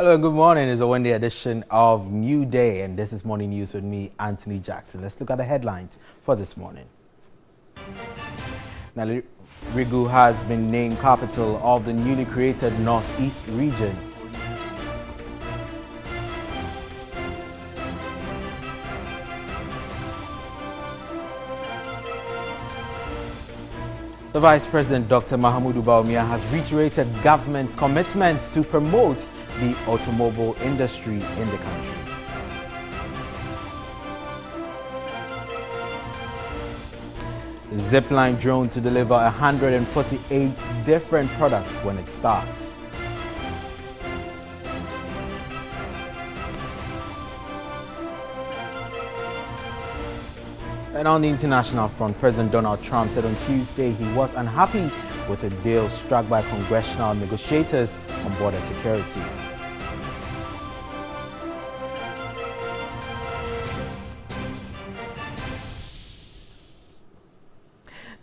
Hello, good morning. It's a one-day edition of New Day, and this is Morning News with me, Anthony Jackson. Let's look at the headlines for this morning. Now, Rigu has been named capital of the newly created Northeast region. The Vice President, Dr. Mahamudu Bawumia, has reiterated government's commitment to promote the automobile industry in the country. Zipline drone to deliver 148 different products when it starts. And on the international front, President Donald Trump said on Tuesday he was unhappy with a deal struck by congressional negotiators on border security.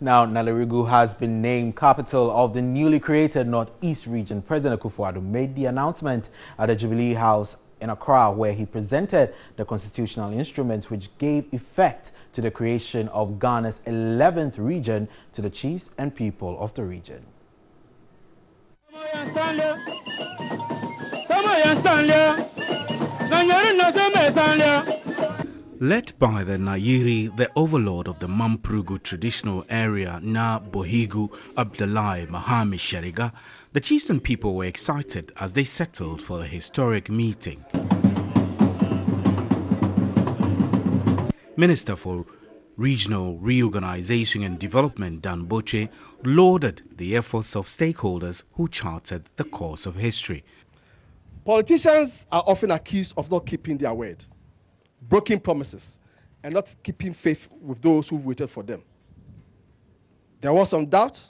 Now, Nalerigu has been named capital of the newly created Northeast region. President Akufo-Addo made the announcement at the Jubilee House in Accra, where he presented the constitutional instruments which gave effect to the creation of Ghana's 11th region to the chiefs and people of the region. Led by the Nayiri, the overlord of the Mamprugu traditional area, Na Bohigu Abdullahi Mahami Sheriga, the chiefs and people were excited as they settled for a historic meeting. Minister for Regional Reorganization and Development, Dan Boche, lauded the efforts of stakeholders who charted the course of history. Politicians are often accused of not keeping their word, broken promises, and not keeping faith with those who waited for them. There was some doubt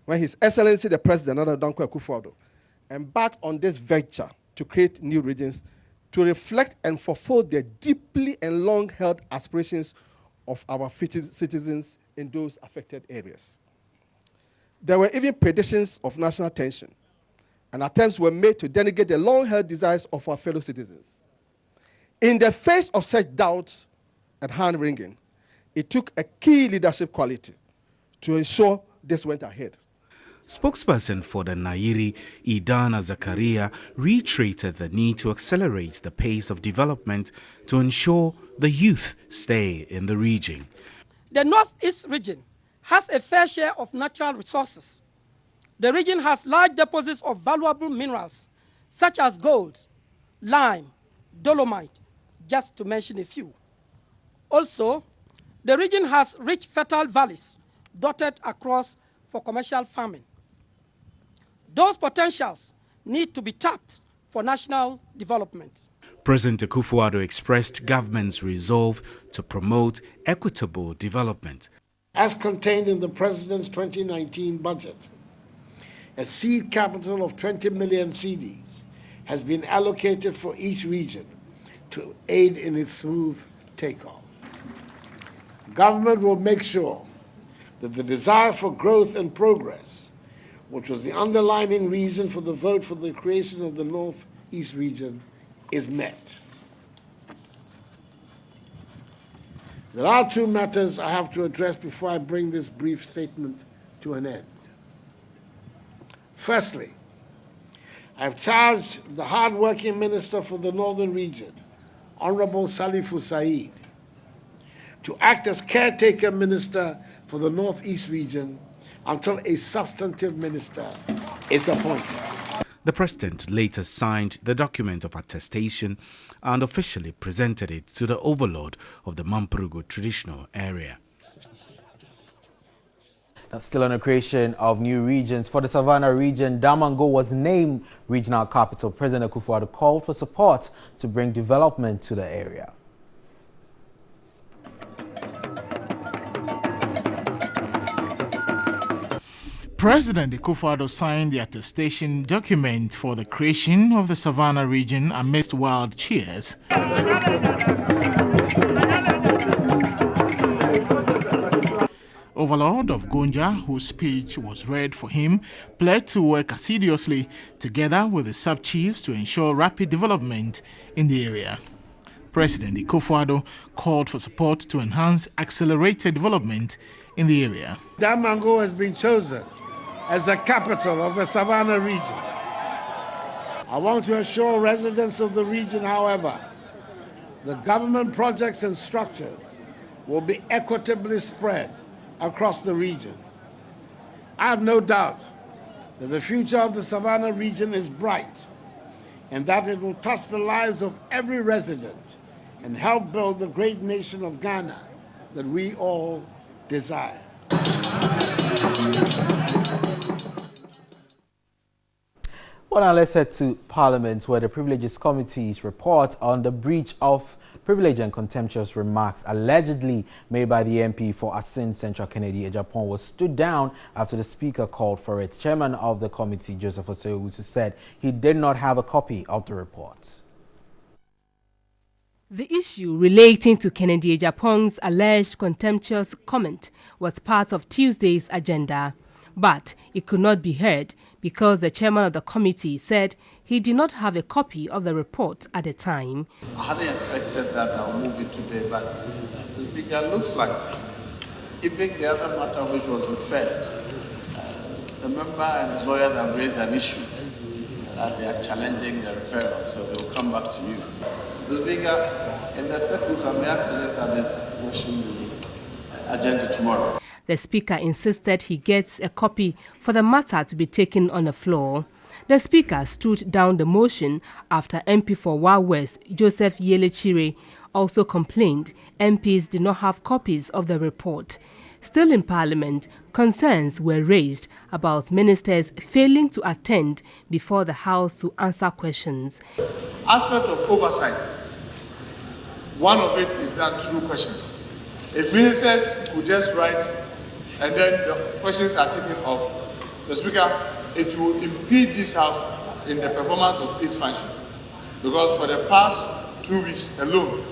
when His Excellency the President, Danko Akufo-Addo, embarked on this venture to create new regions to reflect and fulfill the deeply and long-held aspirations of our citizens in those affected areas. There were even predictions of national tension, and attempts were made to denegate the long-held desires of our fellow citizens. In the face of such doubts and hand-wringing, it took a key leadership quality to ensure this went ahead. Spokesperson for the Nayiri, Idana Zakaria, reiterated the need to accelerate the pace of development to ensure the youth stay in the region. The Northeast region has a fair share of natural resources. The region has large deposits of valuable minerals such as gold, lime, dolomite, just to mention a few. Also, the region has rich fertile valleys dotted across for commercial farming. Those potentials need to be tapped for national development. President Akufo-Addo expressed government's resolve to promote equitable development. As contained in the President's 2019 budget, a seed capital of 20 million cedis has been allocated for each region to aid in its smooth takeoff. Government will make sure that the desire for growth and progress, which was the underlying reason for the vote for the creation of the Northeast region, is met. There are two matters I have to address before I bring this brief statement to an end. Firstly, I've charged the hard-working Minister for the Northern Region, Honorable Salifu Said, to act as caretaker minister for the Northeast region until a substantive minister is appointed. The President later signed the document of attestation and officially presented it to the overlord of the Mamprugu traditional area. Still on the creation of new regions. For the Savannah region, Damongo was named regional capital. President Akufo-Addo called for support to bring development to the area. President Akufo-Addo signed the attestation document for the creation of the Savannah region amidst wild cheers. overlord of Gonja, whose speech was read for him, pledged to work assiduously together with the sub-chiefs to ensure rapid development in the area. President Akufo-Addo called for support to enhance accelerated development in the area. Damango has been chosen as the capital of the Savannah region. I want to assure residents of the region, however, the government projects and structures will be equitably spread across the region. I have no doubt that the future of the Savannah region is bright and that it will touch the lives of every resident and help build the great nation of Ghana that we all desire. Well, now let's head to Parliament, where the Privileges Committee's report on the breach of privilege and contemptuous remarks allegedly made by the MP for Asin Central Kennedy Ejapon was stood down after the Speaker called for it. Chairman of the committee, Joseph Osei-Owusu, said he did not have a copy of the report. The issue relating to Kennedy Ejapon's alleged contemptuous comment was part of Tuesday's agenda, but it could not be heard because the chairman of the committee said he did not have a copy of the report at the time. I hadn't expected that I'll move it today, but the Speaker looks like even the other matter which was referred, the member and his lawyers have raised an issue that they are challenging the referral, so they will come back to you. The Speaker, in the second, may I suggest that this question will be agenda tomorrow. The Speaker insisted he gets a copy for the matter to be taken on the floor. The Speaker stood down the motion after MP for Wa West, Joseph Yelechire, also complained MPs did not have copies of the report. Still in Parliament, concerns were raised about ministers failing to attend before the House to answer questions. Aspect of oversight, one of it is done through questions. If ministers could just write and then the questions are taken off, the Speaker, it will impede this House in the performance of its function. Because for the past 2 weeks alone,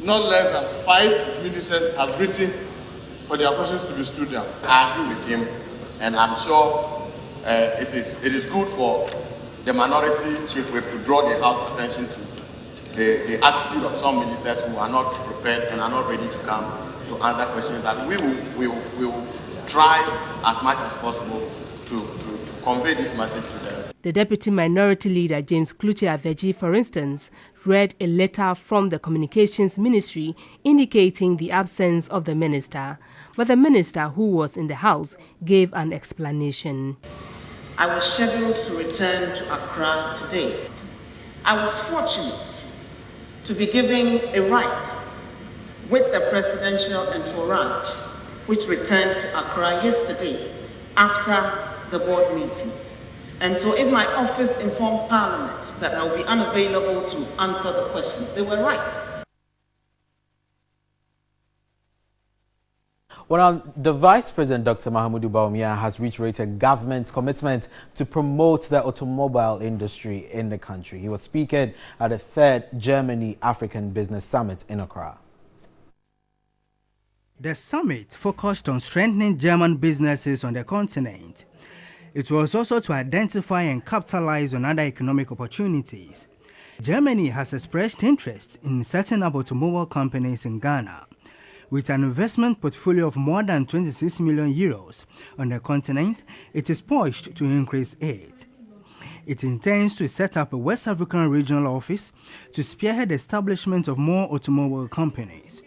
not less than 5 ministers have written for their questions to be stood down. I agree with him, and I'm sure it is good for the minority chief whip to draw the House attention to the attitude of some ministers who are not prepared and are not ready to come to answer questions, that we will try as much as possible to convey this message to them. The Deputy Minority Leader, James Kluche Aveji, for instance, read a letter from the Communications Ministry indicating the absence of the minister. But the minister, who was in the House, gave an explanation. I was scheduled to return to Accra today. I was fortunate to be given a ride with the presidential entourage, which returned to Accra yesterday after the board meetings. And so if my office informed Parliament that I will be unavailable to answer the questions, they were right. Well, the Vice President, Dr. Mahamudu Bawumia, has reiterated government's commitment to promote the automobile industry in the country. He was speaking at the 3rd Germany African Business Summit in Accra. The summit focused on strengthening German businesses on the continent. It was also to identify and capitalize on other economic opportunities. Germany has expressed interest in setting up automobile companies in Ghana. With an investment portfolio of more than 26 million euros on the continent, it is poised to increase it. It intends to set up a West African regional office to spearhead the establishment of more automobile companies.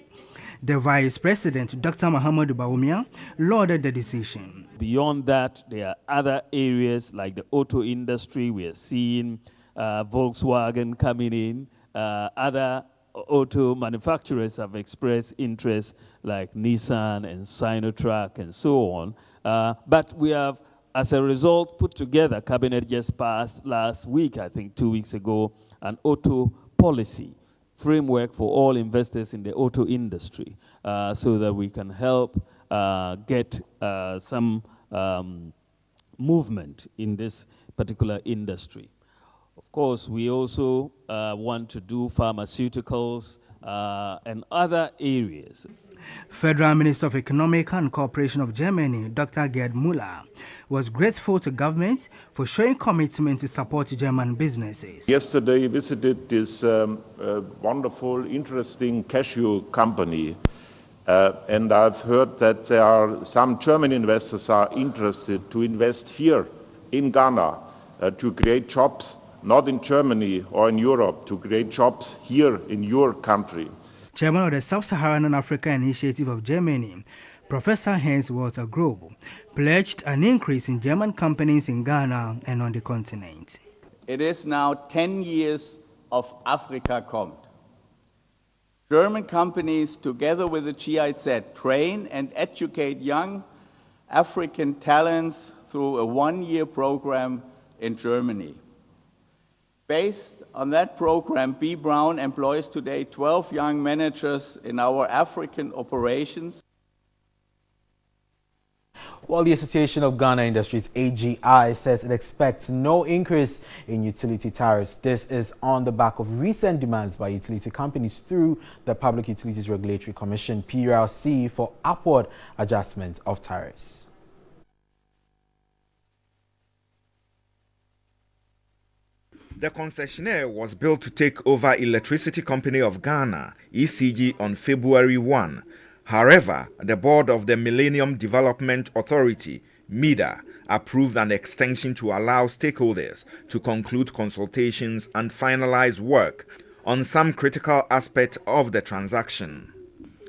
The Vice President, Dr. Mahamudu Bawumia, lauded the decision. Beyond that, there are other areas like the auto industry. We are seeing Volkswagen coming in. Other auto manufacturers have expressed interest like Nissan and Sinotruk and so on. But we have, as a result, put together, Cabinet just passed last week, I think 2 weeks ago, an auto policy framework for all investors in the auto industry so that we can help get some movement in this particular industry. Of course, we also want to do pharmaceuticals and other areas. Federal Minister of Economic and Cooperation of Germany, Dr. Gerd Müller, was grateful to government for showing commitment to support German businesses. Yesterday, I visited this wonderful, interesting cashew company, and I've heard that there are some German investors are interested to invest here in Ghana to create jobs, not in Germany or in Europe, to create jobs here in your country. Chairman of the Sub-Saharan Africa Initiative of Germany, Professor Heinz Walter Grob, pledged an increase in German companies in Ghana and on the continent. It is now 10 years of Africa Kommt. German companies, together with the GIZ, train and educate young African talents through a one-year program in Germany. Based on that program, B. Brown employs today 12 young managers in our African operations. While the Association of Ghana Industries, AGI, says it expects no increase in utility tariffs. This is on the back of recent demands by utility companies through the Public Utilities Regulatory Commission, PURC, for upward adjustment of tariffs. The concessionaire was built to take over Electricity Company of Ghana, ECG, on February 1. However, the board of the Millennium Development Authority, MIDA, approved an extension to allow stakeholders to conclude consultations and finalize work on some critical aspect of the transaction.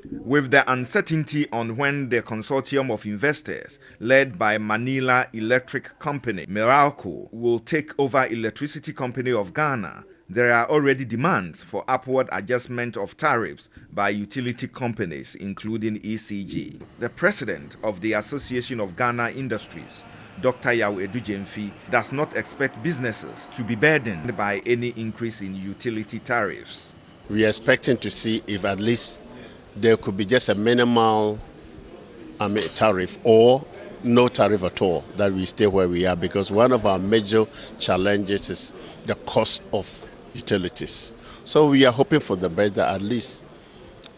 With the uncertainty on when the consortium of investors, led by Manila Electric Company, Meralco, will take over Electricity Company of Ghana, there are already demands for upward adjustment of tariffs by utility companies, including ECG. The president of the Association of Ghana Industries, Dr. Yao Edujemfi, does not expect businesses to be burdened by any increase in utility tariffs. We are expecting to see if at least there could be just a minimal tariff or no tariff at all, that we stay where we are, because one of our major challenges is the cost of utilities. So we are hoping for the best, that at least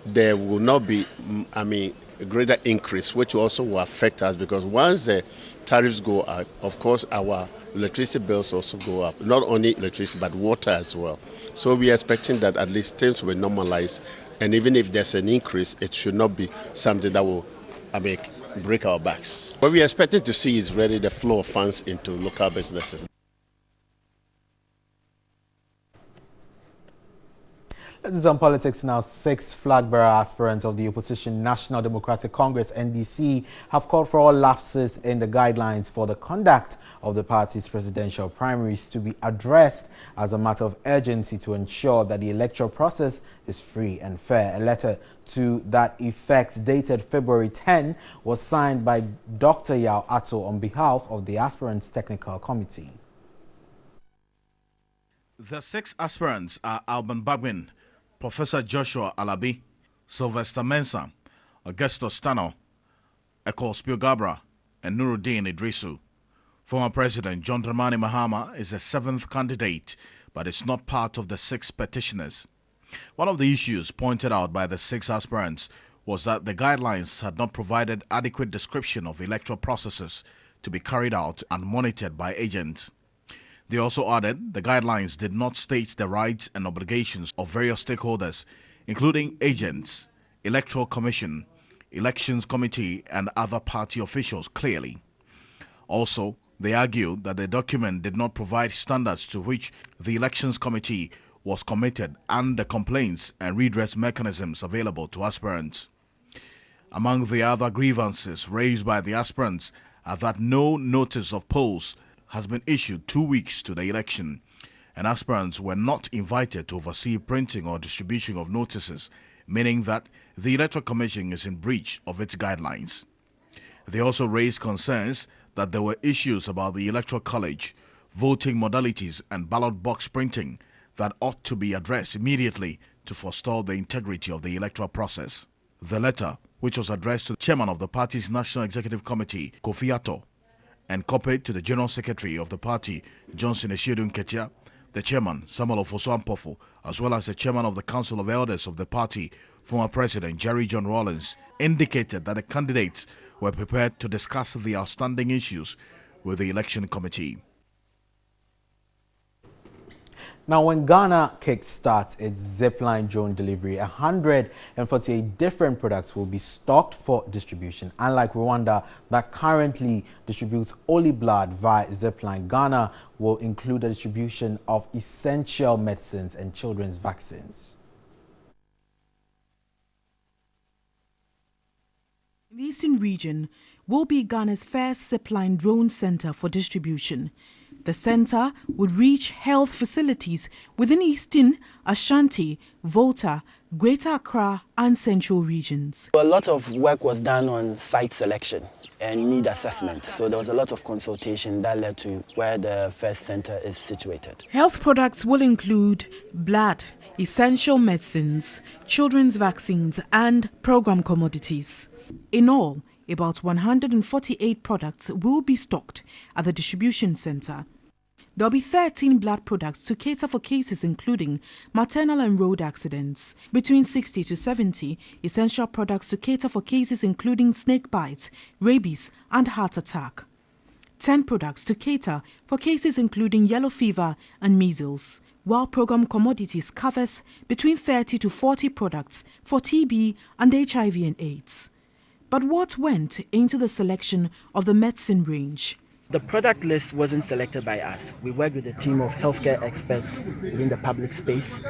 there will not be a greater increase, which also will affect us, because once the tariffs go up, of course our electricity bills also go up, not only electricity but water as well. So we are expecting that at least things will normalize, and even if there's an increase, it should not be something that will break our backs. What we are expecting to see is really the flow of funds into local businesses. This is on politics now. 6 flag-bearer aspirants of the opposition National Democratic Congress, NDC, have called for all lapses in the guidelines for the conduct of the party's presidential primaries to be addressed as a matter of urgency to ensure that the electoral process is free and fair. A letter to that effect, dated February 10, was signed by Dr. Yao Ato on behalf of the aspirants' technical committee. The 6 aspirants are Alban Bagwin, Professor Joshua Alabi, Sylvester Mensah, Augustus Stano, Ekol Spiogabra, and Nuruddin Idrisu. Former President John Dramani Mahama is the 7th candidate, but is not part of the 6 petitioners. One of the issues pointed out by the 6 aspirants was that the guidelines had not provided adequate description of electoral processes to be carried out and monitored by agents. They also added the guidelines did not state the rights and obligations of various stakeholders, including agents, Electoral Commission, Elections Committee, and other party officials clearly. Also, they argued that the document did not provide standards to which the Elections Committee was committed and the complaints and redress mechanisms available to aspirants. Among the other grievances raised by the aspirants are that no notice of polls has been issued 2 weeks to the election, and aspirants were not invited to oversee printing or distribution of notices, meaning that the Electoral Commission is in breach of its guidelines. They also raised concerns that there were issues about the Electoral College, voting modalities, and ballot box printing that ought to be addressed immediately to forestall the integrity of the electoral process. The letter, which was addressed to the chairman of the party's National Executive Committee, Kofi Ato, and copied to the General Secretary of the party, Johnson Esiedun Ketia, The chairman, Samuel Ofosu-Ampofo, as well as the chairman of the Council of Elders of the party, former President Jerry John Rawlings, indicated that the candidates were prepared to discuss the outstanding issues with the election committee. Now, when Ghana kickstarts its zipline drone delivery, 148 different products will be stocked for distribution. Unlike Rwanda, that currently distributes only blood via zipline, Ghana will include the distribution of essential medicines and children's vaccines. The Eastern region will be Ghana's first zipline drone center for distribution. The center would reach health facilities within Eastern, Ashanti, Volta, Greater Accra and Central regions. A lot of work was done on site selection and need assessment. So there was a lot of consultation that led to where the first center is situated. Health products will include blood, essential medicines, children's vaccines and program commodities. In all, about 148 products will be stocked at the distribution center. There will be 13 blood products to cater for cases including maternal and road accidents, between 60 to 70 essential products to cater for cases including snake bites, rabies and heart attack, 10 products to cater for cases including yellow fever and measles, while program commodities covers between 30 to 40 products for TB and HIV and AIDS. But what went into the selection of the medicine range? The product list wasn't selected by us. We worked with a team of healthcare experts within the public space.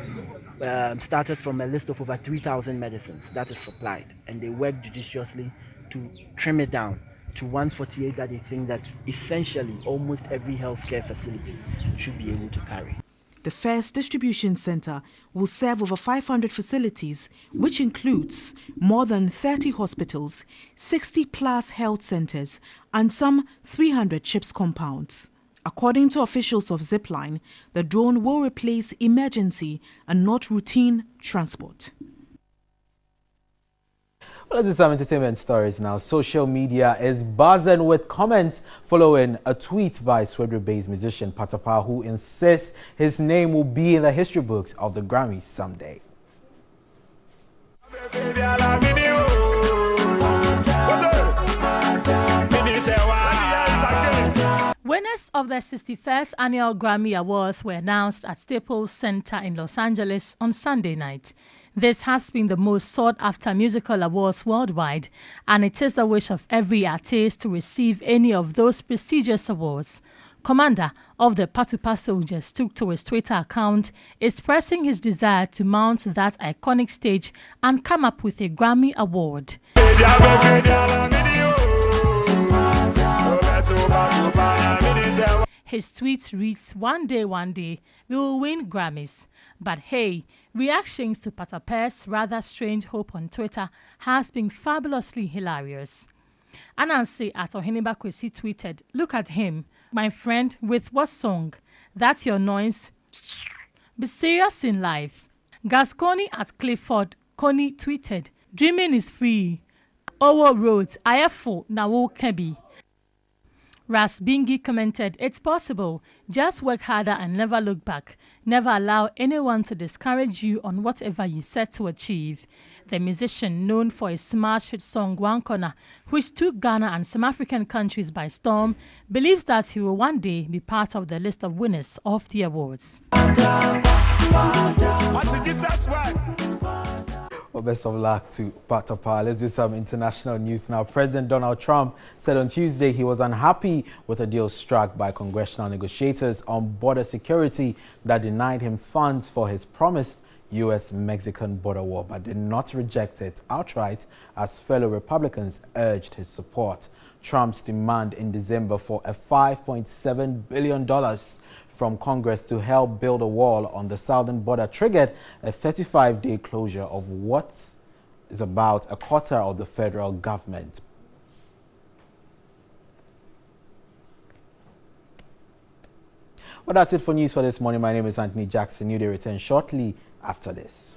Started from a list of over 3,000 medicines that is supplied, and they worked judiciously to trim it down to 148 that they think that essentially almost every healthcare facility should be able to carry. The first distribution center will serve over 500 facilities, which includes more than 30 hospitals, 60 plus health centers, and some 300 CHIPS compounds. According to officials of Zipline, the drone will replace emergency and not routine transport. Well, let's do some entertainment stories now. Social media is buzzing with comments following a tweet by Sweden-based musician Patapaa, who insists his name will be in the history books of the Grammys someday. Winners of the 61st Annual Grammy Awards were announced at Staples Center in Los Angeles on Sunday night. This has been the most sought-after musical awards worldwide, and it is the wish of every artist to receive any of those prestigious awards. Commander of the Patapaa Soldiers took to his Twitter account, expressing his desire to mount that iconic stage and come up with a Grammy Award. His tweet reads, one day, we will win Grammys. But hey, reactions to Patapaa's rather strange hope on Twitter has been fabulously hilarious. Anansi at Ohiniba Kwesi tweeted, look at him, my friend, with what song? That's your noise. Be serious in life. Gasconi at Clifford Connie tweeted, dreaming is free. Owo Roads, Ayafo, Nawo Kebi. Ras Bingi commented, it's possible. Just work harder and never look back. Never allow anyone to discourage you on whatever you set to achieve. The musician, known for his smash hit song One Corner, which took Ghana and some African countries by storm, believes that he will one day be part of the list of winners of the awards. Well, best of luck to Patapaa. Let's do some international news now. President Donald Trump said on Tuesday he was unhappy with a deal struck by congressional negotiators on border security that denied him funds for his promised U.S.-Mexican border wall, but did not reject it outright as fellow Republicans urged his support. Trump's demand in December for a $5.7 billion from Congress to help build a wall on the southern border triggered a 35-day closure of what is about a quarter of the federal government. Well, that's it for news for this morning. My name is Anthony Jackson. Newday returns shortly after this.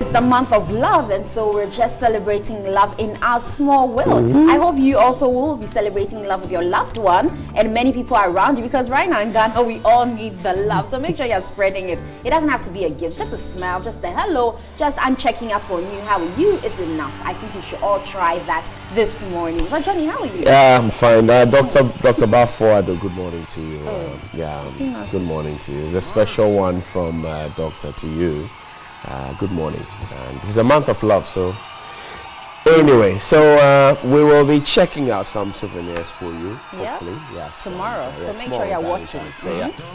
It's the month of love, and so we're just celebrating love in our small world. I hope you also will be celebrating love with your loved one and many people around you, because right now in Ghana we all need the love. So make sure you're spreading it. It doesn't have to be a gift, just a smile, just a hello, just I'm checking up on you. How are you? It's enough. I think you should all try that this morning. But Johnny, how are you? Yeah, I'm fine. Dr. Bafuado, good morning to you. Good morning to you. It's a special one from Doctor to you. Good morning. And it's a month of love, so anyway, so we will be checking out some souvenirs for you, hopefully. Yes. Tomorrow. So make sure you're watching.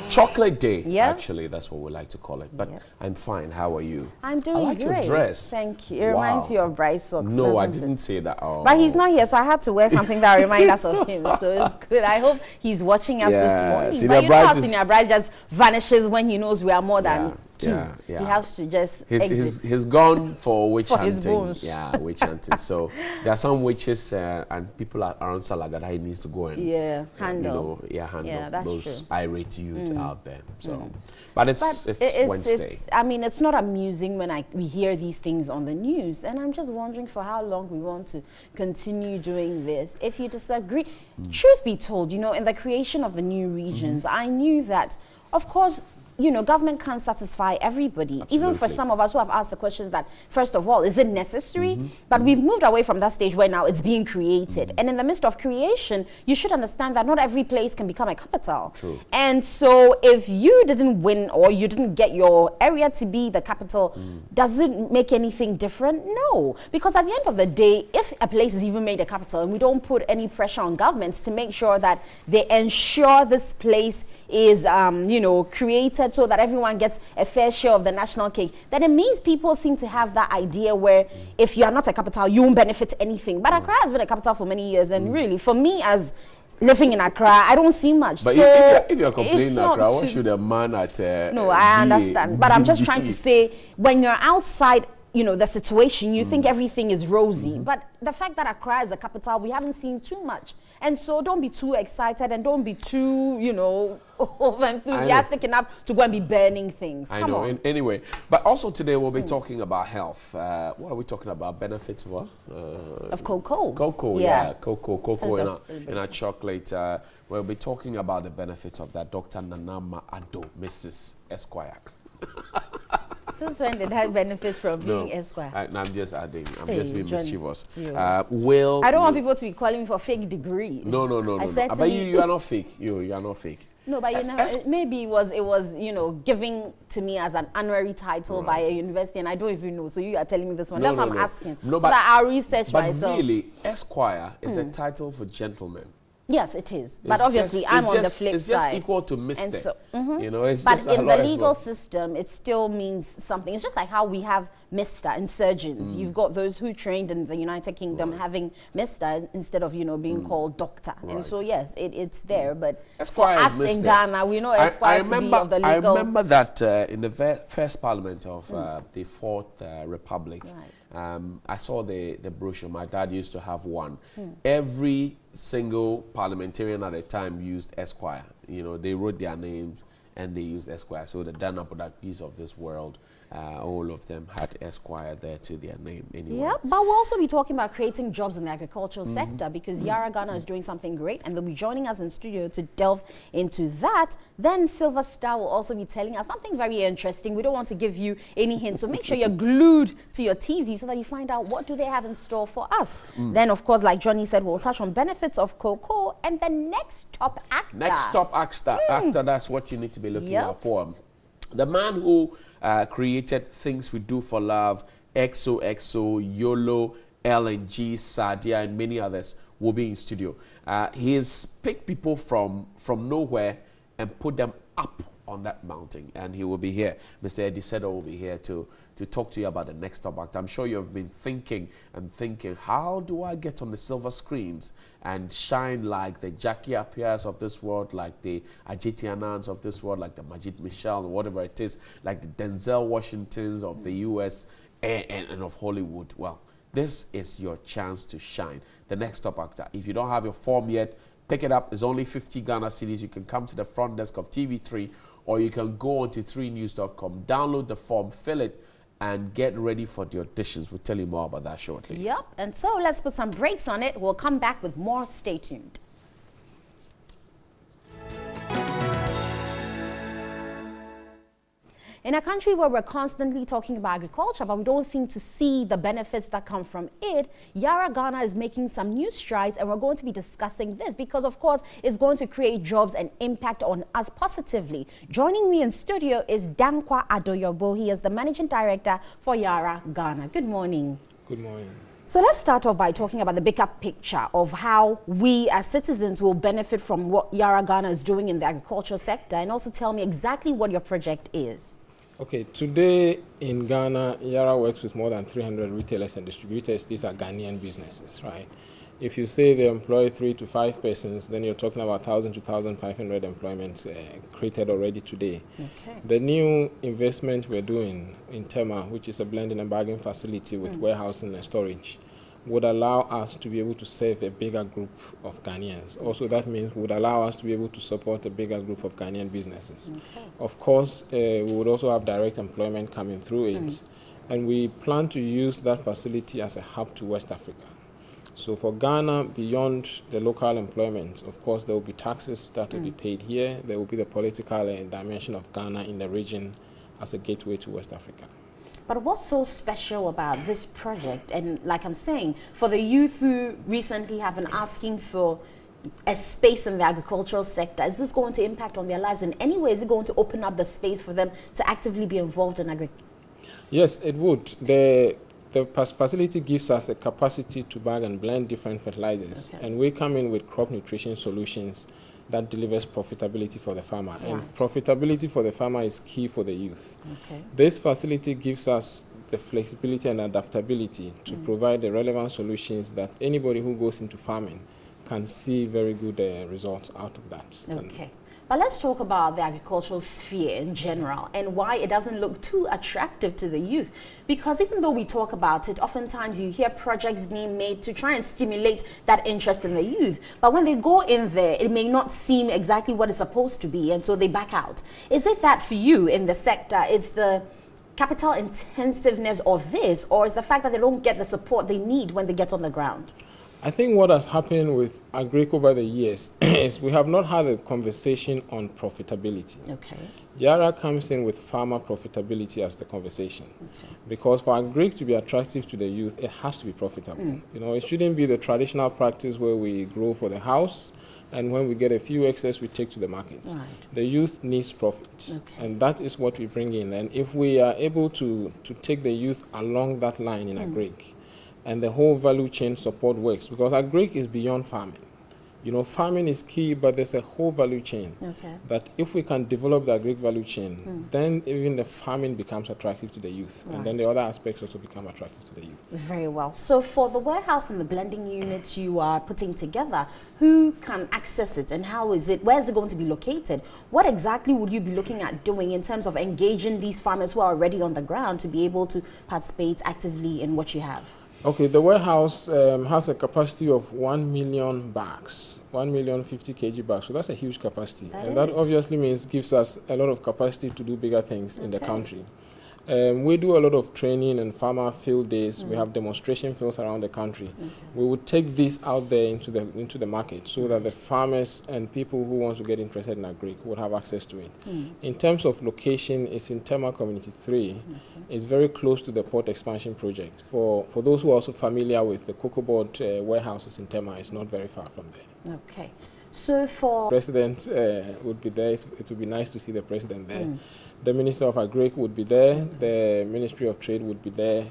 Chocolate Day, actually, that's what we like to call it. But I'm fine. How are you? I'm doing great. I like your dress. Thank you. It reminds you of Bryce Socks. No, I didn't say that. Oh. But he's not here, so I had to wear something that reminds us of him. So it's good. I hope he's watching us this morning. Senior but you know how Bryce Senior Bryce just vanishes when he knows we are more than two. He has to just exit. He's gone for witch for hunting. his bones. Yeah, witch hunting. So there are some witches and people around Salaga that he needs to go and handle. Handle those true. Irate youth out there. So, but it's Wednesday. I mean, it's not amusing when we hear these things on the news, and I'm just wondering for how long we want to continue doing this. If you disagree, truth be told, you know, in the creation of the new regions, I knew that, of course, you know, government can't satisfy everybody. Absolutely. Even for some of us who have asked the questions that, first of all, is it necessary? But we've moved away from that stage where now it's being created. And in the midst of creation, you should understand that not every place can become a capital. True. And so if you didn't win or you didn't get your area to be the capital, does it make anything different? No. Because at the end of the day, if a place is even made a capital and we don't put any pressure on governments to make sure that they ensure this place is, you know, created so that everyone gets a fair share of the national cake, then it means people seem to have that idea where if you are not a capital, you won't benefit anything. But Accra has been a capital for many years, and really, for me as living in Accra, I don't see much. But so if you're complaining Accra, what should a man at no, I understand. But I'm just trying to say, when you're outside, you know, the situation, you think everything is rosy. But the fact that Accra is a capital, we haven't seen too much. And so don't be too excited and don't be too, you know, enthusiastic enough to go and be burning things. Come on. Anyway, but also today we'll be talking about health. What are we talking about? Benefits of what? Of cocoa. Cocoa, cocoa in our chocolate. We'll be talking about the benefits of that. Dr. Nanama Ado, Mrs. Esquire. Since when did I benefit from being Esquire? I'm just adding. I'm just being Johnny, mischievous. I don't want people to be calling me for fake degrees. No. But you are not fake. You are not fake. No, but you know, maybe it was you know, given to me as an honorary title by a university, and I don't even know. So you are telling me this one. That's what I'm asking. So that I'll research myself. But really, Esquire is a title for gentlemen. Yes, it is. But obviously, I'm on the flip side. It's just equal to Mr. So, you know, it's but just in the legal system, it still means something. It's just like how we have Mr. in surgeons. You've got those who trained in the United Kingdom having Mr. instead of, you know, being called doctor. And so, yes, it's there. But Esquire for us in Ghana, we know Esquire to be of the legal. I remember that in the first parliament of the Fourth Republic, I saw the brochure. My dad used to have one. Every single parliamentarian at the time used Esquire. You know, they wrote their names and they used Esquire. So the Dana Product Piece of this world, all of them had Esquire there to their name anyway. Yeah, but we'll also be talking about creating jobs in the agricultural sector, because Yara Ghana is doing something great, and they'll be joining us in studio to delve into that. Then Silver Star will also be telling us something very interesting. We don't want to give you any hints, so make sure you're glued to your TV so that you find out what do they have in store for us. Then, of course, like Johnny said, we'll touch on benefits of cocoa and the next top actor. Next top actor, that's what you need to be looking out for. The man who created Things We Do for Love, XOXO, YOLO, LNG, Sadia, and many others will be in studio. He's picked people from nowhere and put them up on that mountain, and he will be here. Mr. Eddie Sedo will be here to talk to you about the next top actor. I'm sure you've been thinking, how do I get on the silver screens and shine like the Jackie Appiahs of this world, like the Ajiti Anans of this world, like the Majid Michelle, or whatever it is, like the Denzel Washingtons of the US and of Hollywood. Well, this is your chance to shine. The next top actor. If you don't have your form yet, pick it up. It's only 50 Ghana cedis. You can come to the front desk of TV3, or you can go on to 3news.com, download the form, fill it, and get ready for the auditions. We'll tell you more about that shortly. Yep, and so let's put some brakes on it. We'll come back with more. Stay tuned. In a country where we're constantly talking about agriculture, but we don't seem to see the benefits that come from it, Yara Ghana is making some new strides, and we're going to be discussing this because, of course, it's going to create jobs and impact on us positively. Joining me in studio is Dankwa Adoyobo. He is the Managing Director for Yara Ghana. Good morning. Good morning. So let's start off by talking about the bigger picture of how we as citizens will benefit from what Yara Ghana is doing in the agricultural sector, and also tell me exactly what your project is. Okay, today in Ghana, Yara works with more than 300 retailers and distributors. These are Ghanaian businesses, right? If you say they employ 3 to 5 persons, then you're talking about 1,000 to 1,500 employments created already today. Okay. The new investment we're doing in Tema, which is a blending and bagging facility with warehousing and storage, would allow us to be able to serve a bigger group of Ghanaians. Also, that means would allow us to be able to support a bigger group of Ghanaian businesses. Okay. Of course, we would also have direct employment coming through it, and we plan to use that facility as a hub to West Africa. So for Ghana, beyond the local employment, of course, there will be taxes that will be paid here. There will be the political dimension of Ghana in the region as a gateway to West Africa. But what's so special about this project? And like I'm saying, for the youth who recently have been asking for a space in the agricultural sector, is this going to impact on their lives in any way? Is it going to open up the space for them to actively be involved in agriculture? Yes, it would. The facility gives us a capacity to bag and blend different fertilizers. Okay. And we come in with crop nutrition solutions that delivers profitability for the farmer. Right. And profitability for the farmer is key for the youth. Okay. This facility gives us the flexibility and adaptability to provide the relevant solutions that anybody who goes into farming can see very good results out of that. Okay. But let's talk about the agricultural sphere in general and why it doesn't look too attractive to the youth. Because even though we talk about it, oftentimes you hear projects being made to try and stimulate that interest in the youth. But when they go in there, it may not seem exactly what it's supposed to be, and so they back out. Is it that for you in the sector, it's the capital intensiveness of this, or is the fact that they don't get the support they need when they get on the ground? I think what has happened with Agric over the years is we have not had a conversation on profitability. Okay. Yara comes in with farmer profitability as the conversation. Okay. Because for Agric to be attractive to the youth, it has to be profitable. You know, it shouldn't be the traditional practice where we grow for the house, and when we get a few excess, we take to the market. Right. The youth needs profit, and that is what we bring in. And if we are able to take the youth along that line in Agric, and the whole value chain support works, because Agric is beyond farming. You know, farming is key, but there's a whole value chain. Okay. That if we can develop the Agric value chain, then even the farming becomes attractive to the youth. Right. And then the other aspects also become attractive to the youth. Very well. So for the warehouse and the blending units you are putting together, who can access it and how is it, where is it going to be located? What exactly would you be looking at doing in terms of engaging these farmers who are already on the ground to be able to participate actively in what you have? Okay, the warehouse has a capacity of 1 million bags, 1,050,000 kg bags. So that's a huge capacity. That obviously means gives us a lot of capacity to do bigger things in the country. We do a lot of training and farmer field days. We have demonstration fields around the country. We would take this out there into the market so that the farmers and people who want to get interested in Agric would have access to it. In terms of location, it's in Tema Community 3. It's very close to the port expansion project. For those who are also familiar with the cocoa board warehouses in Tema, it's not very far from there. Okay. So for... President would be there. It would be nice to see the president there. The Minister of Agric would be there, the Ministry of Trade would be there,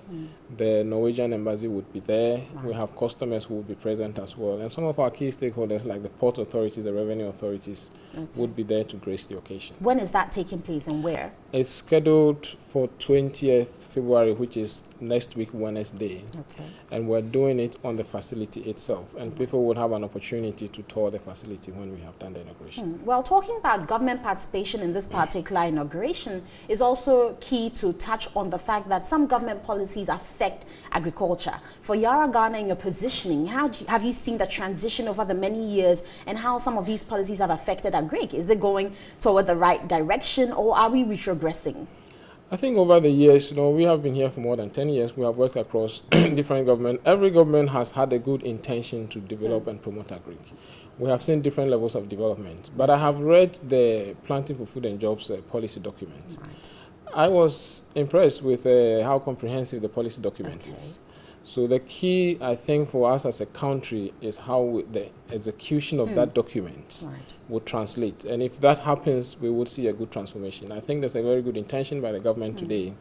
the Norwegian Embassy would be there. We have customers who would be present as well. And some of our key stakeholders like the port authorities, the revenue authorities would be there to grace the occasion. When is that taking place and where? It's scheduled for 20th February, which is next week, Wednesday. Okay. And we're doing it on the facility itself. And people would have an opportunity to tour the facility when we have done the inauguration. Well, talking about government participation in this particular inauguration is also key to touch on the fact that some government policies affect agriculture. For Yara Ghana, in your positioning, have you seen the transition over the many years and how some of these policies have affected Agric? Is it going toward the right direction or are we retrogressing? I think over the years, we have been here for more than 10 years. We have worked across different governments. Every government has had a good intention to develop and promote agri. We have seen different levels of development. But I have read the Planting for Food and Jobs policy document. Right. I was impressed with how comprehensive the policy document is. So the key, I think, for us as a country is how the execution of that document would translate. And if that happens, we would see a good transformation. I think there's a very good intention by the government today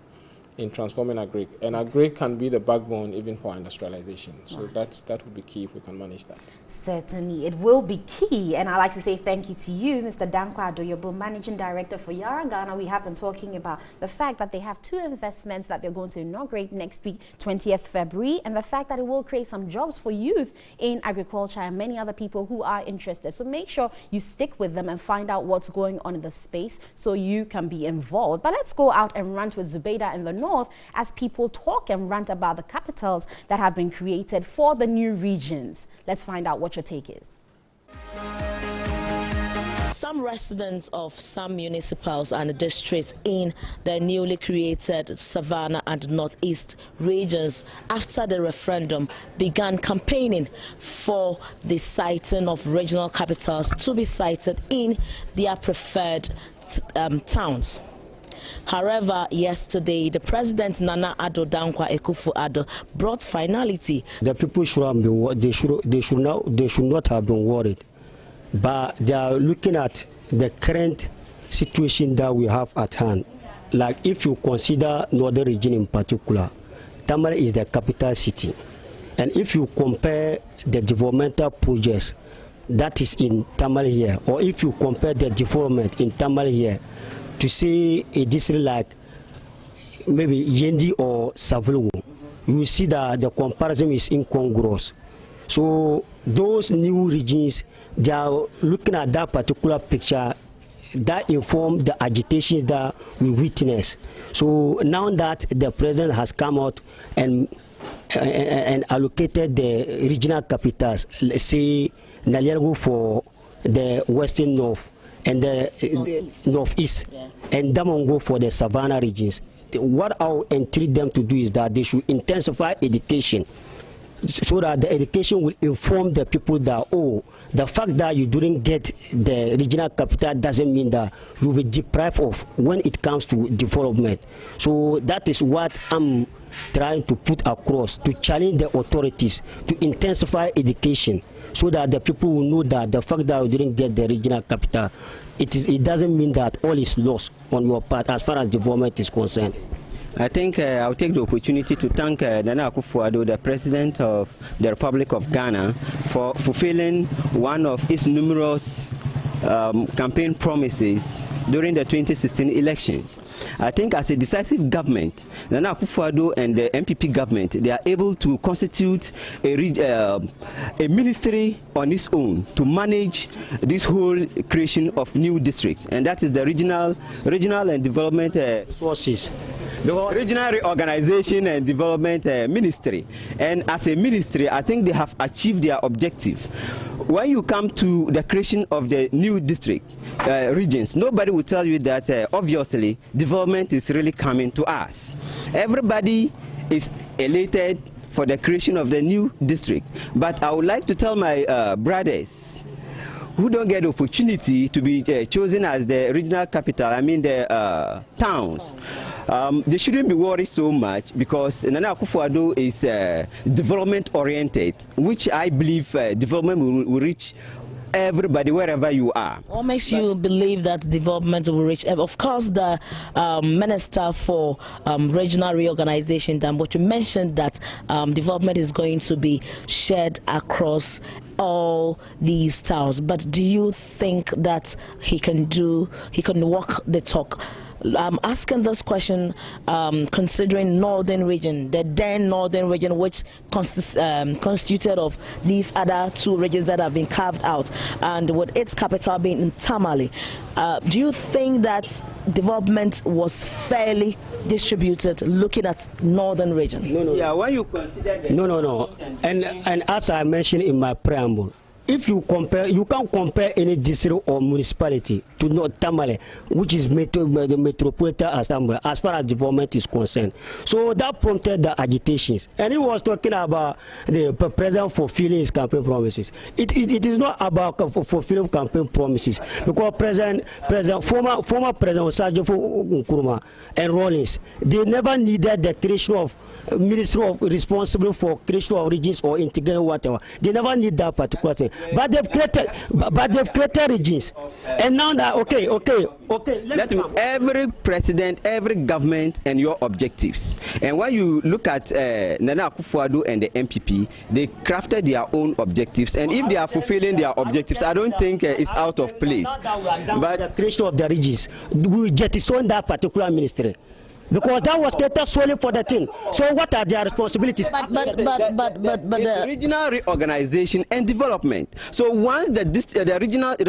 in transforming agri. And agri can be the backbone even for industrialization. So that would be key if we can manage that. Certainly, it will be key. And I'd like to say thank you to you, Mr. Dankwa Adoyobo, Managing Director for Yara Ghana. We have been talking about the fact that they have 2 investments that they're going to inaugurate next week, 20th February, and the fact that it will create some jobs for youth in agriculture and many other people who are interested. So make sure you stick with them and find out what's going on in the space so you can be involved. But let's go out and rant with Zubaida in the north as people talk and rant about the capitals that have been created for the new regions. Let's find out what your take is. Some residents of some municipals and districts in the newly created Savannah and Northeast regions after the referendum began campaigning for the siting of regional capitals to be sited in their preferred towns. However, yesterday, the President Nana Addo Dankwa Akufo-Addo brought finality. The people should not have been worried, but they are looking at the current situation that we have at hand. Like if you consider Northern region in particular, Tamale is the capital city, and if you compare the developmental projects that is in Tamale here, or if you compare the development in Tamale here, to see a district like maybe Yendi or Savulwo, you see that the comparison is incongruous. So those new regions, they are looking at that particular picture that inform the agitations that we witness. So now that the president has come out and allocated the regional capitals, let's say Naliago for the Western North, and the Northeast, and Damongo for the Savannah regions. What I'll entreat them to do is that they should intensify education so that the education will inform the people that, oh, the fact that you didn't get the regional capital doesn't mean that you will be deprived of when it comes to development. So that is what I'm trying to put across, to challenge the authorities to intensify education so that the people will know that the fact that you didn't get the regional capital, it doesn't mean that all is lost on your part as far as development is concerned. I think I'll take the opportunity to thank Nana Akufo-Addo, the President of the Republic of Ghana, for fulfilling one of his numerous campaign promises during the 2016 elections. I think as a decisive government, Nana Akufo-Addo and the MPP government, they are able to constitute a ministry on its own to manage this whole creation of new districts, and that is the regional and development sources. The regional reorganization and development ministry. And as a ministry, I think they have achieved their objective. When you come to the creation of the new district regions, nobody will tell you that obviously development is really coming to us. Everybody is elated for the creation of the new district. But I would like to tell my brothers who don't get the opportunity to be chosen as the regional capital, I mean the towns, they shouldn't be worried so much, because Nana Akufo-Addo is development oriented, which I believe development will reach everybody wherever you are. What makes you believe that development will reach? Of course, the Minister for Regional Reorganization, but you mentioned that development is going to be shared across all these towns. But do you think that he can walk the talk? I'm asking this question considering northern region, the then northern region, which constituted of these other 2 regions that have been carved out, and with its capital being in Tamale. Do you think that development was fairly distributed looking at northern region? No. Yeah, when you consider the no. And as I mentioned in my preamble, if you compare, you can't compare any district or municipality to North Tamale, which is the metropolitan assembly, as far as development is concerned. So that prompted the agitations. And he was talking about the president fulfilling his campaign promises. It is not about fulfilling campaign promises, because former President Osagyefo Nkrumah and Rawlings, they never needed the creation of Ministry of responsible for creation of regions or integrating whatever. They never need that particular thing. But they've created regions. And now that every president, every government and your objectives. And when you look at Nana Akufo-Addo and the MPP, they crafted their own objectives. And if they are fulfilling their objectives, I don't think it's out of place. But the creation of the regions, we jettison that particular ministry, because that was created solely for the thing. So what are their responsibilities? But the regional reorganization and development. So once the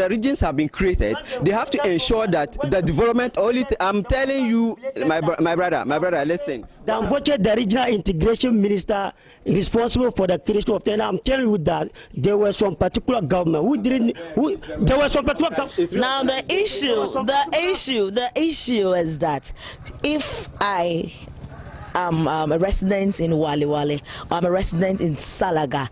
regions have been created, they have to ensure that the development I'm telling you, my brother, listen. The regional integration minister responsible for the creation of the. I'm telling you that there were some particular government there were some particular government. Now the issue is that if I am a resident in Wali Wali, or I'm a resident in Salaga,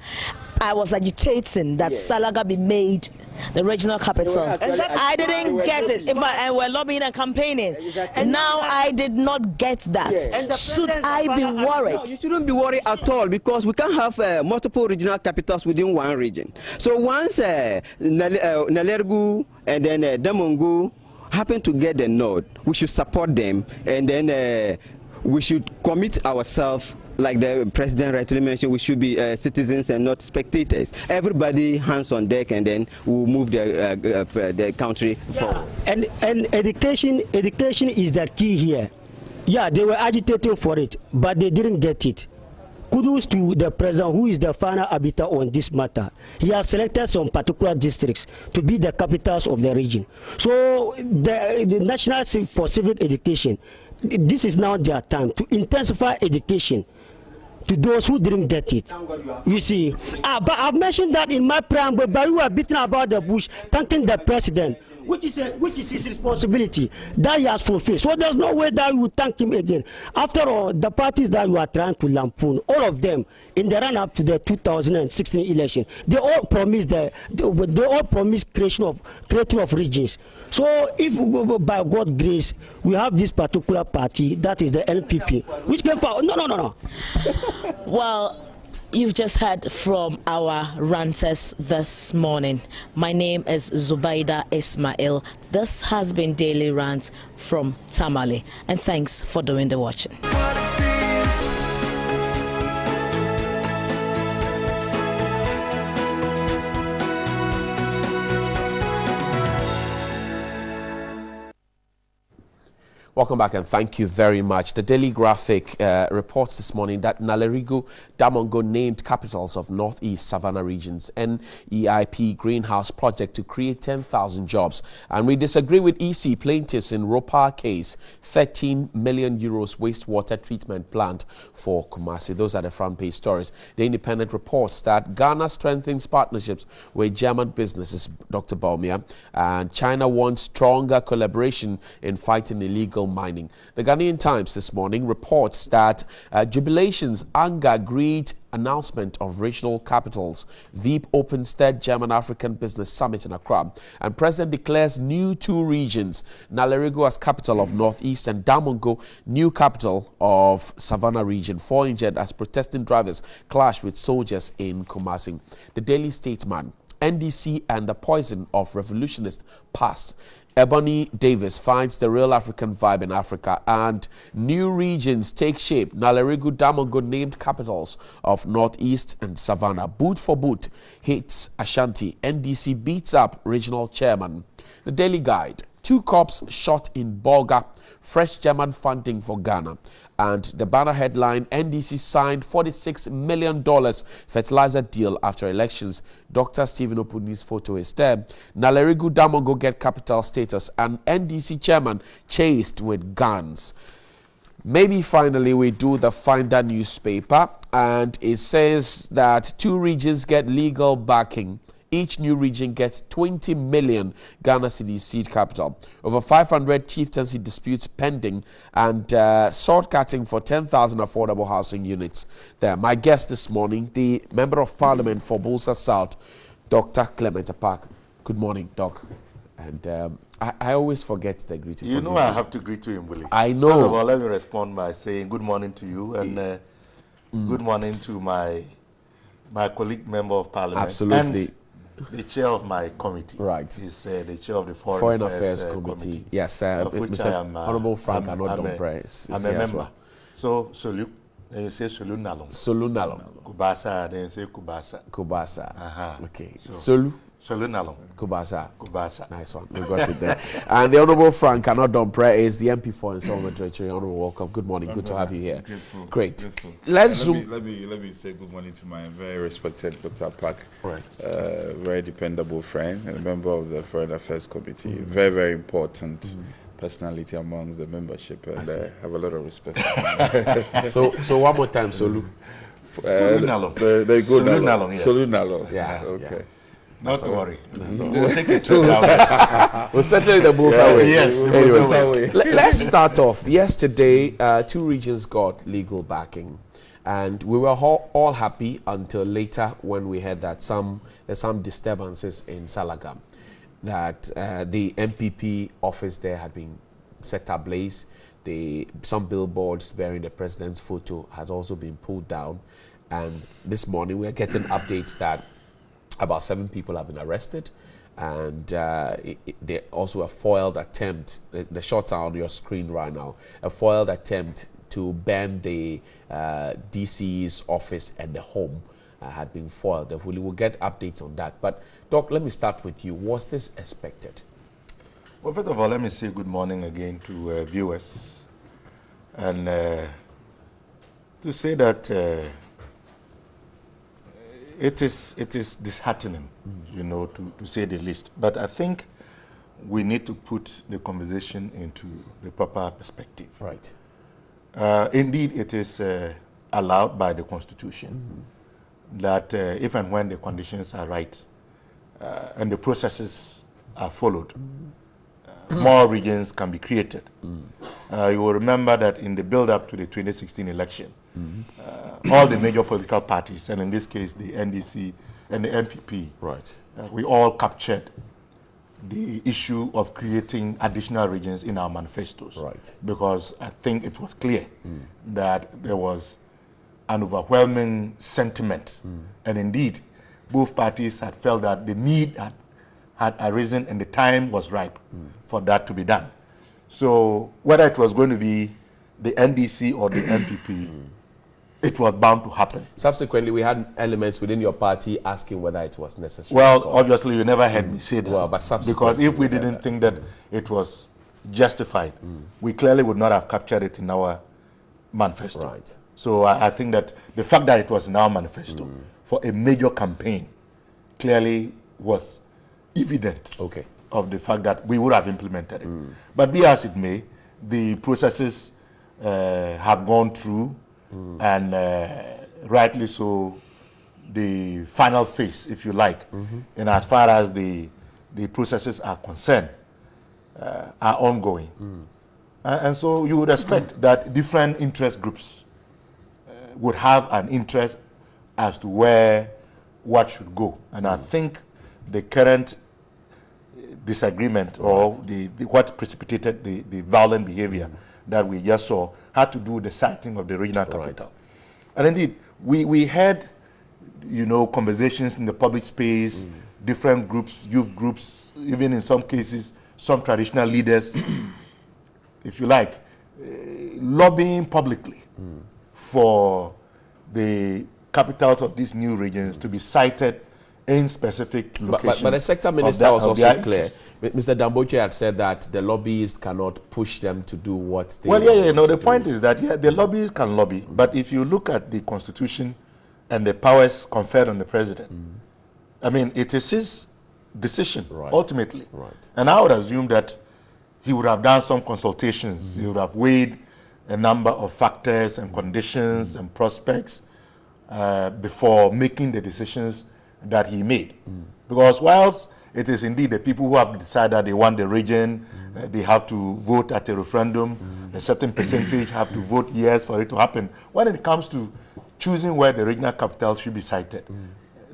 I was agitating that Salaga be made the regional capital. I didn't get it. And we're lobbying and campaigning. And now I did not get that. Should I be worried? No, you shouldn't be worried at all, because we can't have multiple regional capitals within one region. So once Nalergu and then Damongu happen to get the nod, we should support them, and then we should commit ourselves. Like the president rightly mentioned, we should be citizens and not spectators. Everybody hands on deck, and then we'll move the country forward. And education is the key here. Yeah, they were agitating for it, but they didn't get it. Kudos to the president, who is the final arbiter on this matter. He has selected some particular districts to be the capitals of the region. So the National for Civic Education, this is now their time to intensify education to those who didn't get it. You see, but I've mentioned that in my preamble, but we were beating about the bush, thanking the president, which is his responsibility that he has fulfilled. So there's no way that you thank him again. After all, the parties that you are trying to lampoon, all of them, in the run-up to the 2016 election, they all promised creation of regions. So if by God's grace we have this particular party, that is the NPP, which came power. No. Well, you've just heard from our ranters this morning. My name is Zubaida Ismail. This has been Daily Rant from Tamale, and thanks for doing the watching. Welcome back, and thank you very much. The Daily Graphic reports this morning that Nalerigu, Damongo named capitals of Northeast Savannah regions, NEIP greenhouse project to create 10,000 jobs. And we disagree with EC plaintiffs in Ropa case, 13 million euros wastewater treatment plant for Kumasi. Those are the front page stories. The Independent reports that Ghana strengthens partnerships with German businesses, Dr. Baumia, and China wants stronger collaboration in fighting illegal mining. The Ghanaian Times this morning reports that jubilations anger greed announcement of regional capitals. Veep opens third German-African Business Summit in Accra, and President declares new two regions, Nalerigu as capital of Northeast and Damongo, new capital of Savannah region. 4 injured as protesting drivers clash with soldiers in Kumasi. The Daily Statesman, NDC and the poison of revolutionist past. Ebony Davis finds the real African vibe in Africa, and new regions take shape. Nalerigu, Damongo named capitals of Northeast and Savannah. Boot for boot hits Ashanti. NDC beats up regional chairman. The Daily Guide. 2 cops shot in Bolga. Fresh German funding for Ghana. And the banner headline, NDC signed $46 million fertilizer deal after elections. Dr. Stephen Opuni's photo is there. Nalerigu, Damongo get capital status, and NDC chairman chased with guns. Maybe finally we do the Finder newspaper, and it says that 2 regions get legal backing each new region gets 20 million Ghana cedis seed capital. Over 500 chieftaincy disputes pending, and sword cutting for 10,000 affordable housing units there. My guest this morning, the Member of Parliament for Bolsa South, Dr. Clement Park. Good morning, Doc. And I always forget the greeting. You know I have to greet you in Willie. I know. First of all, let me respond by saying good morning to you and good morning to my colleague Member of Parliament. Absolutely. And the chair of my committee. Right. He's the chair of the Foreign Affairs Committee. Yes, of which Mr. I am. Honorable Frank Anodon I'm a member. Well. So, Solu. Then you say Solu Nalong. Solu Nalong. Kubasa, then you say Kubasa. Kubasa. Okay. Solu. Solu Nalong. Kubasa. Nice one. We got it there. And the Honorable Frank Anodon is the MP for Insolvent Treasury. Honorable, welcome. Good morning. Good to have you here. Grateful. Great. Grateful. Let me say good morning to my very respected Dr. Park. Right. Very dependable friend and a member of the Foreign Affairs Committee. Very, very important personality amongst the membership, and I have a lot of respect. So one more time, Solu. Solu Nalong. They go Nalong. Solu Nalong. Yeah. Okay. Not to worry. We'll take it through now. We'll settle the Bolsa way. Yes, anyway, let's start off. Yesterday, 2 regions got legal backing. And we were all happy until later when we heard that there's some disturbances in Salagam, that the MPP office there had been set ablaze. Some billboards bearing the president's photo has also been pulled down. And this morning we're getting updates that about 7 people have been arrested. And there also a foiled attempt, the shots are on your screen right now, a foiled attempt to ban the DC's office and the home had been foiled. We will get updates on that. But Doc, let me start with you. Was this expected? Well, first of all, let me say good morning again to viewers. And to say that it is disheartening, you know, to say the least. But I think we need to put the conversation into the proper perspective. Right. Indeed, it is allowed by the Constitution that if and when the conditions are right and the processes are followed, more regions can be created. You will remember that in the build-up to the 2016 election, all the major political parties, and in this case the NDC and the MPP, we all captured the issue of creating additional regions in our manifestos. Because I think it was clear that there was an overwhelming sentiment. And indeed, both parties had felt that the need had arisen and the time was ripe for that to be done. So whether it was going to be the NDC or the MPP, it was bound to happen. Subsequently, we had elements within your party asking whether it was necessary. Well, obviously, you never heard me say that. Well, but because if we didn't think that it was justified, we clearly would not have captured it in our manifesto. Right. So I think that the fact that it was in our manifesto for a major campaign clearly was evidence of the fact that we would have implemented it. But be as it may, the processes have gone through, and rightly so, the final phase, if you like, and as far as the processes are concerned, are ongoing. And so you would expect that different interest groups would have an interest as to what should go. And I think the current disagreement or what precipitated the violent behavior that we just saw had to do with the siting of the regional capital. And indeed, we had, you know, conversations in the public space, different groups, youth groups, even in some cases, some traditional leaders, if you like, lobbying publicly for the capitals of these new regions to be cited in specific locations. But the sector minister was also clear. Mr. Damboche had said that the lobbyists cannot push them to do what they want. Well, no, the point is that the lobbyists can lobby, but if you look at the Constitution and the powers conferred on the president, I mean, it is his decision, ultimately. And I would assume that he would have done some consultations. He would have weighed a number of factors and conditions and prospects before making the decisions that he made. Because whilst it is indeed the people who have to decide that they want the region, they have to vote at a referendum, a certain percentage have to vote yes for it to happen. When it comes to choosing where the regional capital should be sited,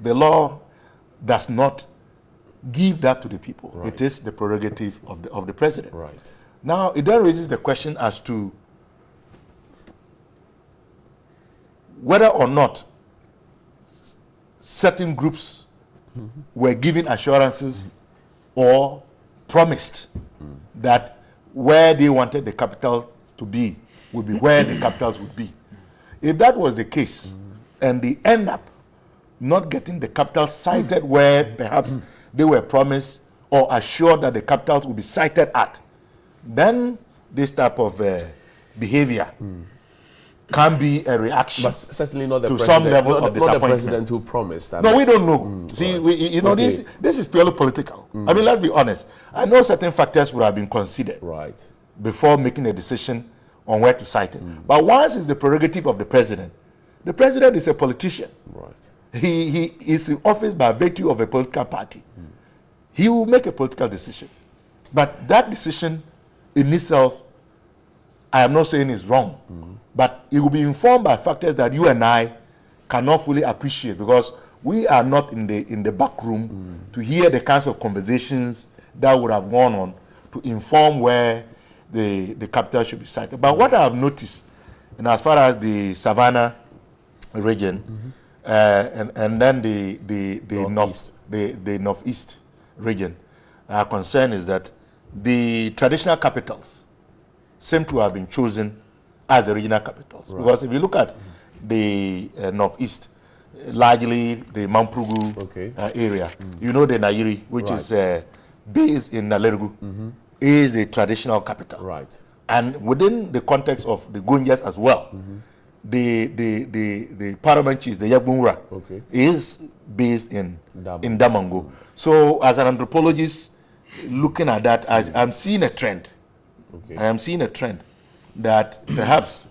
the law does not give that to the people. Right. It is the prerogative of the president. Right. Now, it then raises the question as to whether or not certain groups were given assurances or promised that where they wanted the capital to be would be where the capitals would be. If that was the case, and they end up not getting the capital sited where perhaps they were promised or assured that the capitals would be sited at, then this type of behavior can be a reaction, but certainly not the to president, some level of disappointment. Not the president who promised that. No, we don't know. See, you know, okay. this is purely political. I mean, let's be honest. I know certain factors would have been considered before making a decision on where to site it. But once it's the prerogative of the president is a politician. Right. He is in office by virtue of a political party. He will make a political decision. But that decision in itself, I am not saying is wrong. But it will be informed by factors that you and I cannot fully appreciate, because we are not in the back room to hear the kinds of conversations that would have gone on to inform where the capital should be sited. But what I have noticed, and as far as the Savannah region, and then the northeast region are concerned, is that the traditional capitals seem to have been chosen as the regional capitals. Right. Because if you look at the northeast, largely the Mamprugu area, you know the Nairi, which is based in Nalergu, is the traditional capital. Right. And within the context of the Gunjas as well, the paramount chief, the Yagbunra, is based in Damango. So as an anthropologist, looking at that, I'm seeing a trend. I am seeing a trend that perhaps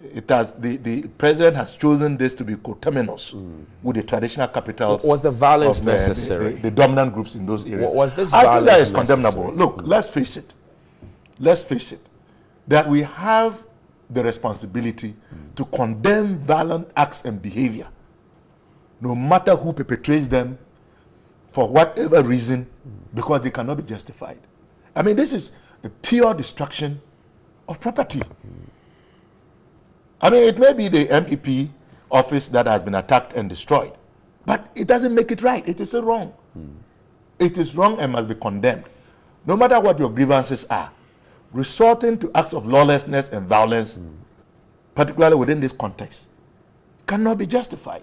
the president has chosen this to be coterminous with the traditional capitals. Was the violence necessary? The dominant groups in those areas. Was this I violence think that is necessary? condemnable. Look, let's face it. Let's face it. That we have the responsibility to condemn violent acts and behavior, no matter who perpetrates them, for whatever reason, because they cannot be justified. I mean, this is the pure destruction of property. I mean, it may be the MPP office that has been attacked and destroyed, but it doesn't make it right. It is wrong. It is wrong and must be condemned. No matter what your grievances are, resorting to acts of lawlessness and violence, particularly within this context, cannot be justified.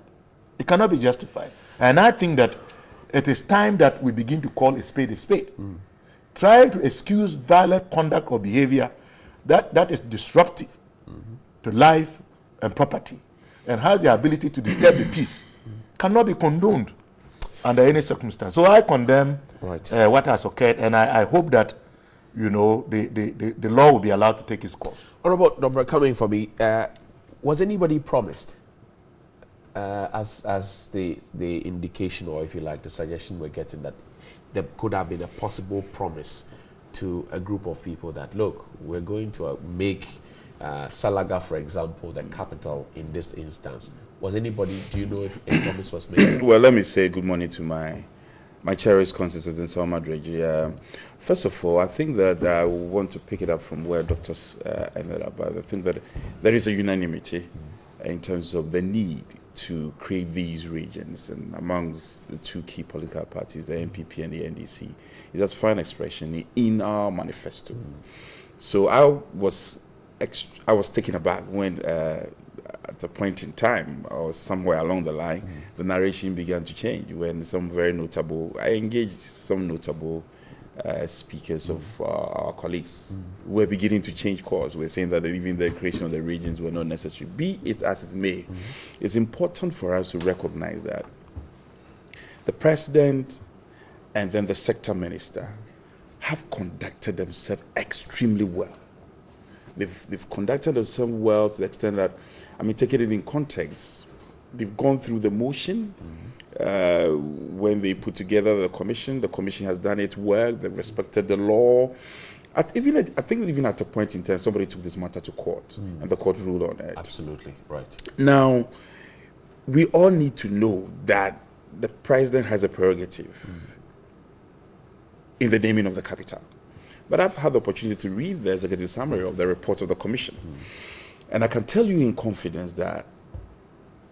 It cannot be justified. And I think that it is time that we begin to call a spade a spade. Trying to excuse violent conduct or behavior that is disruptive to life and property and has the ability to disturb the peace cannot be condoned under any circumstance. So I condemn what has occurred, and I hope that, you know, the law will be allowed to take its course. Honorable Dr. Coming for me, was anybody promised as the indication, or if you like, the suggestion we're getting, that there could have been a possible promise to a group of people that, look, we're going to make Salaga, for example, the capital in this instance? Was anybody, do you know if a promise was made? Well, let me say good morning to my cherished constituents in Salma Dreji. First of all, I think that I want to pick it up from where Dr. ended up. I think that there is a unanimity in terms of the need to create these regions, and amongst the two key political parties, the NPP and the NDC, is that fine expression in our manifesto. So I was taken aback when at a point in time, or somewhere along the line, the narration began to change when some very notable, I engaged some notable speakers of our colleagues were beginning to change course. We're saying that even the creation of the regions were not necessary. Be it as it may, it's important for us to recognize that the president and then the sector minister have conducted themselves extremely well. They've conducted themselves well to the extent that, I mean, taking it in context, they've gone through the motion when they put together the commission has done its work, they respected the law. I think even at a point in time, somebody took this matter to court, and the court ruled on it. Absolutely, right. Now, we all need to know that the president has a prerogative in the naming of the capital. But I've had the opportunity to read the executive summary of the report of the commission. And I can tell you in confidence that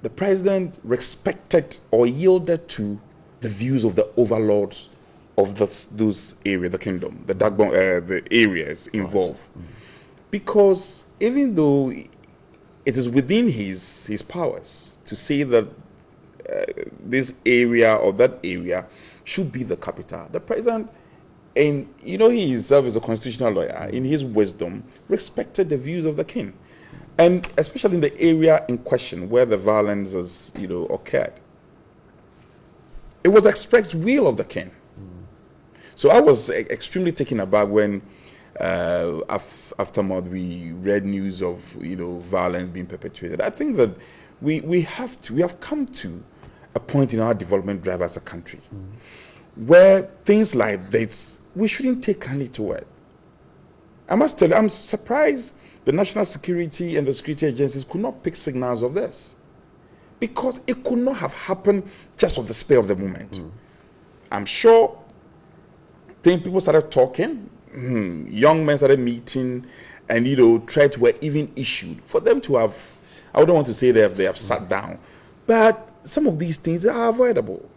the president respected or yielded to the views of the overlords of those areas, the kingdom, the areas involved. Because even though it is within his powers to say that this area or that area should be the capital, the president, and he himself is a constitutional lawyer, in his wisdom, respected the views of the king. And especially in the area in question where the violence has, occurred. It was the express will of the king. So I was extremely taken aback when, aftermath, we read news of, violence being perpetrated. I think that we have come to a point in our development drive as a country where things like this, we shouldn't take kindly to it. I must tell you, I'm surprised the national security and the security agencies could not pick signals of this, because it could not have happened just on the spur of the moment. I'm sure people started talking, young men started meeting, and threats were even issued for them to have, I wouldn't want to say they have sat down, but some of these things are avoidable.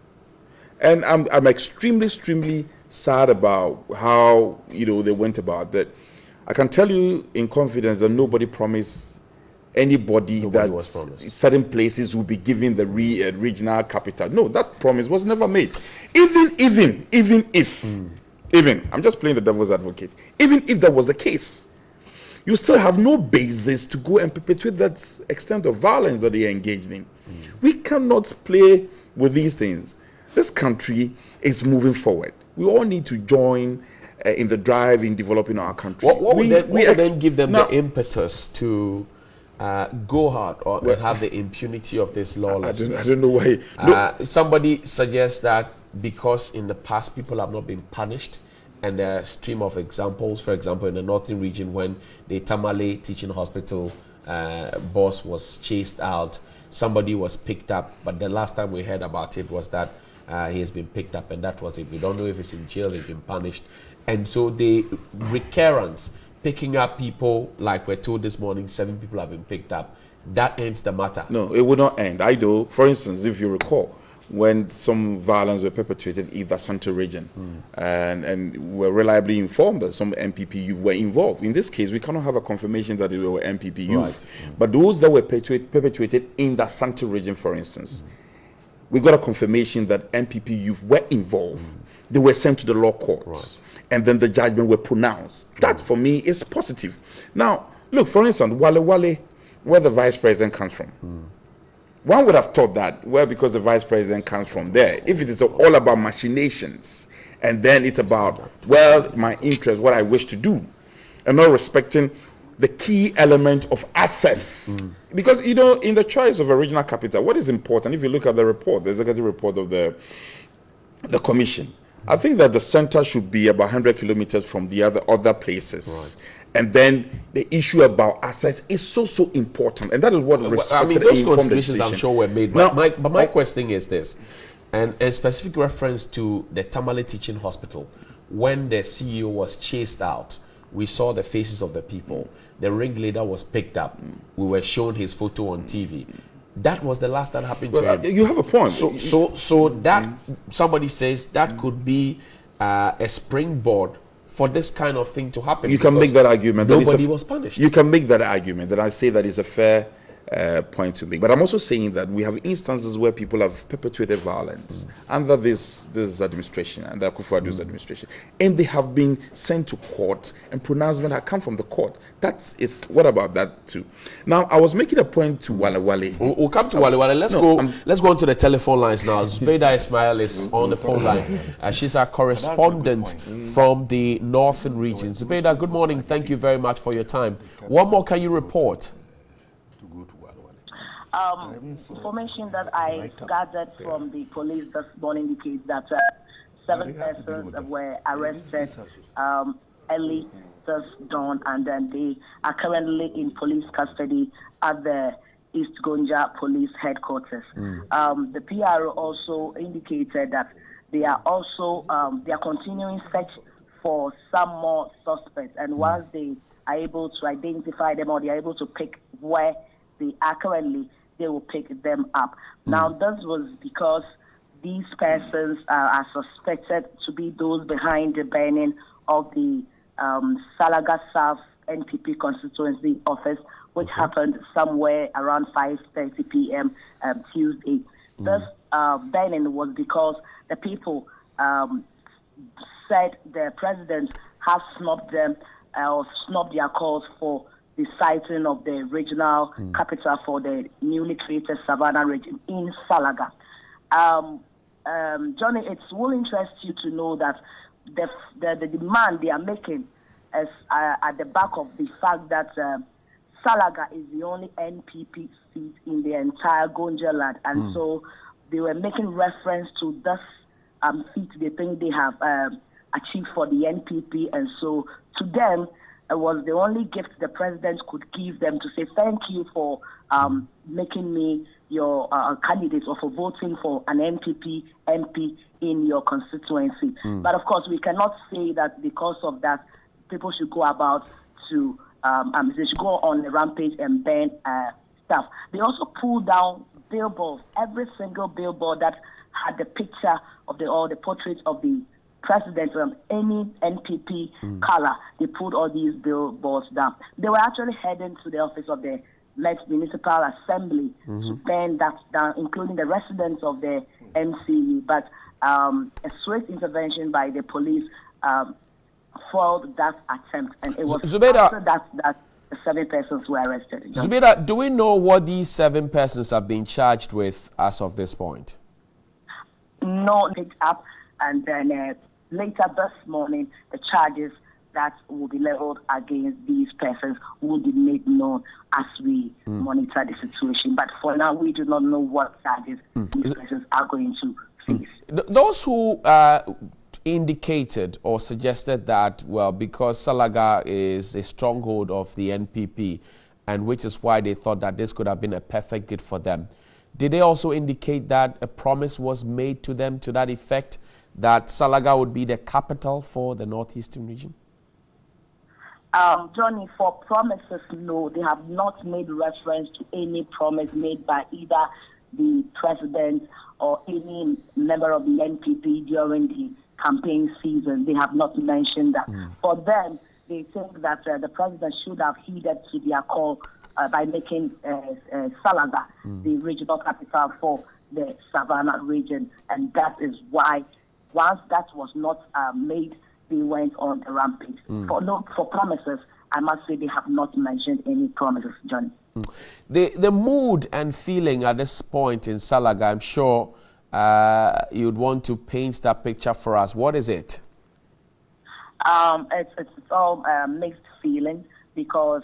And I'm extremely sad about how they went about that. I can tell you in confidence that nobody promised anybody that certain places will be given the regional capital. No, that promise was never made. Even if, I'm just playing the devil's advocate, even if that was the case, you still have no basis to go and perpetuate that extent of violence that they are engaged in. We cannot play with these things. This country is moving forward. We all need to join in the drive in developing our country. What would then give them the impetus to go hard and have the impunity of this lawlessness? I don't know why. Somebody suggests that because in the past people have not been punished, and there are a stream of examples. For example, in the northern region, when the Tamale Teaching Hospital boss was chased out, somebody was picked up, but the last time we heard about it was that he has been picked up, and that was it. We don't know if he's in jail, he's been punished. And so the recurrence, picking up people, like we're told this morning, 7 people have been picked up, that ends the matter. No, it will not end. For instance, if you recall, when some violence were perpetrated in the Central region, and we're reliably informed that some MPP youth were involved. In this case, we cannot have a confirmation that they were MPP youth. But those that were perpetrated in the Central region, for instance, we got a confirmation that MPP youth were involved. They were sent to the law courts. And then the judgment were pronounced. That, for me, is positive. Now, look, for instance, Wale, where the vice president comes from. One would have thought that, well, because the vice president comes from there, if it is all about machinations, and then it's about, well, my interest, what I wish to do, and not respecting the key element of access. Because, in the choice of a regional capital, what is important, if you look at the report, the executive report of the commission, I think that the center should be about 100 kilometers from the other places. And then the issue about access is so important. And that is what those considerations I'm sure were made. But my question is this, and a specific reference to the Tamale Teaching Hospital. When the CEO was chased out, we saw the faces of the people. The ringleader was picked up. We were shown his photo on TV. That was the last that happened to him. You have a point. So that somebody says that could be a springboard for this kind of thing to happen. You can make that argument. Nobody was punished. You can make that argument. That I say that is a fair point to make. But I'm also saying that we have instances where people have perpetrated violence under this administration, under Akufo-Addo's administration, and they have been sent to court, and pronouncement have come from the court. What about that too? Now, I was making a point to Wale. We'll come to Wale. Let's go on to the telephone lines now. Zubeida Ismail is on the phone line. She's our correspondent from the northern region. Zubeida, good morning. Thank you very much for your time. What more can you report? Information that I gathered from the police this morning indicates that 7 persons were arrested early this dawn, and then they are currently in police custody at the East Gonja Police Headquarters. The PRO also indicated that they are also they are continuing search for some more suspects, and once they are able to identify them or they are able to pick where they are currently, they will pick them up. Now, this was because these persons are suspected to be those behind the burning of the Salaga South NPP constituency office, which happened somewhere around 5:30 p.m. Tuesday. This burning was because the people said the president has snubbed them or snubbed their calls for the siting of the regional capital for the newly created Savannah region in Salaga. Johnny, it will interest you to know that the demand they are making is at the back of the fact that Salaga is the only NPP seat in the entire Gonja land, and so they were making reference to this seat they think they have achieved for the NPP, and so to them it was the only gift the president could give them to say thank you for making me your candidate or for voting for an NPP MP in your constituency. But of course, we cannot say that because of that, people should go about to, they should go on a rampage and burn stuff. They also pulled down billboards, every single billboard that had the picture of the portrait of the president on any NPP color. They pulled all these billboards down. They were actually heading to the office of the next municipal assembly to burn that down, including the residents of the MCU. But a swift intervention by the police foiled that attempt, and it was after that the 7 persons were arrested. Zubeda, do we know what these 7 persons have been charged with as of this point? No, picked up, and then later this morning, the charges that will be leveled against these persons will be made known as we monitor the situation. But for now, we do not know what charges these persons are going to face. Those who indicated or suggested that, well, because Salaga is a stronghold of the NPP, and which is why they thought that this could have been a perfect gift for them, did they also indicate that a promise was made to them to that effect, that Salaga would be the capital for the northeastern region? Johnny, for promises, no, they have not made reference to any promise made by either the president or any member of the NPP during the campaign season. They have not mentioned that. For them, they think that the president should have heeded to their call by making Salaga the regional capital for the Savannah region, and that is why, once that was not made, they went on the rampage. For promises, I must say they have not mentioned any promises, Johnny. The mood and feeling at this point in Salaga, I'm sure you'd want to paint that picture for us. What is it? It's all mixed feelings, because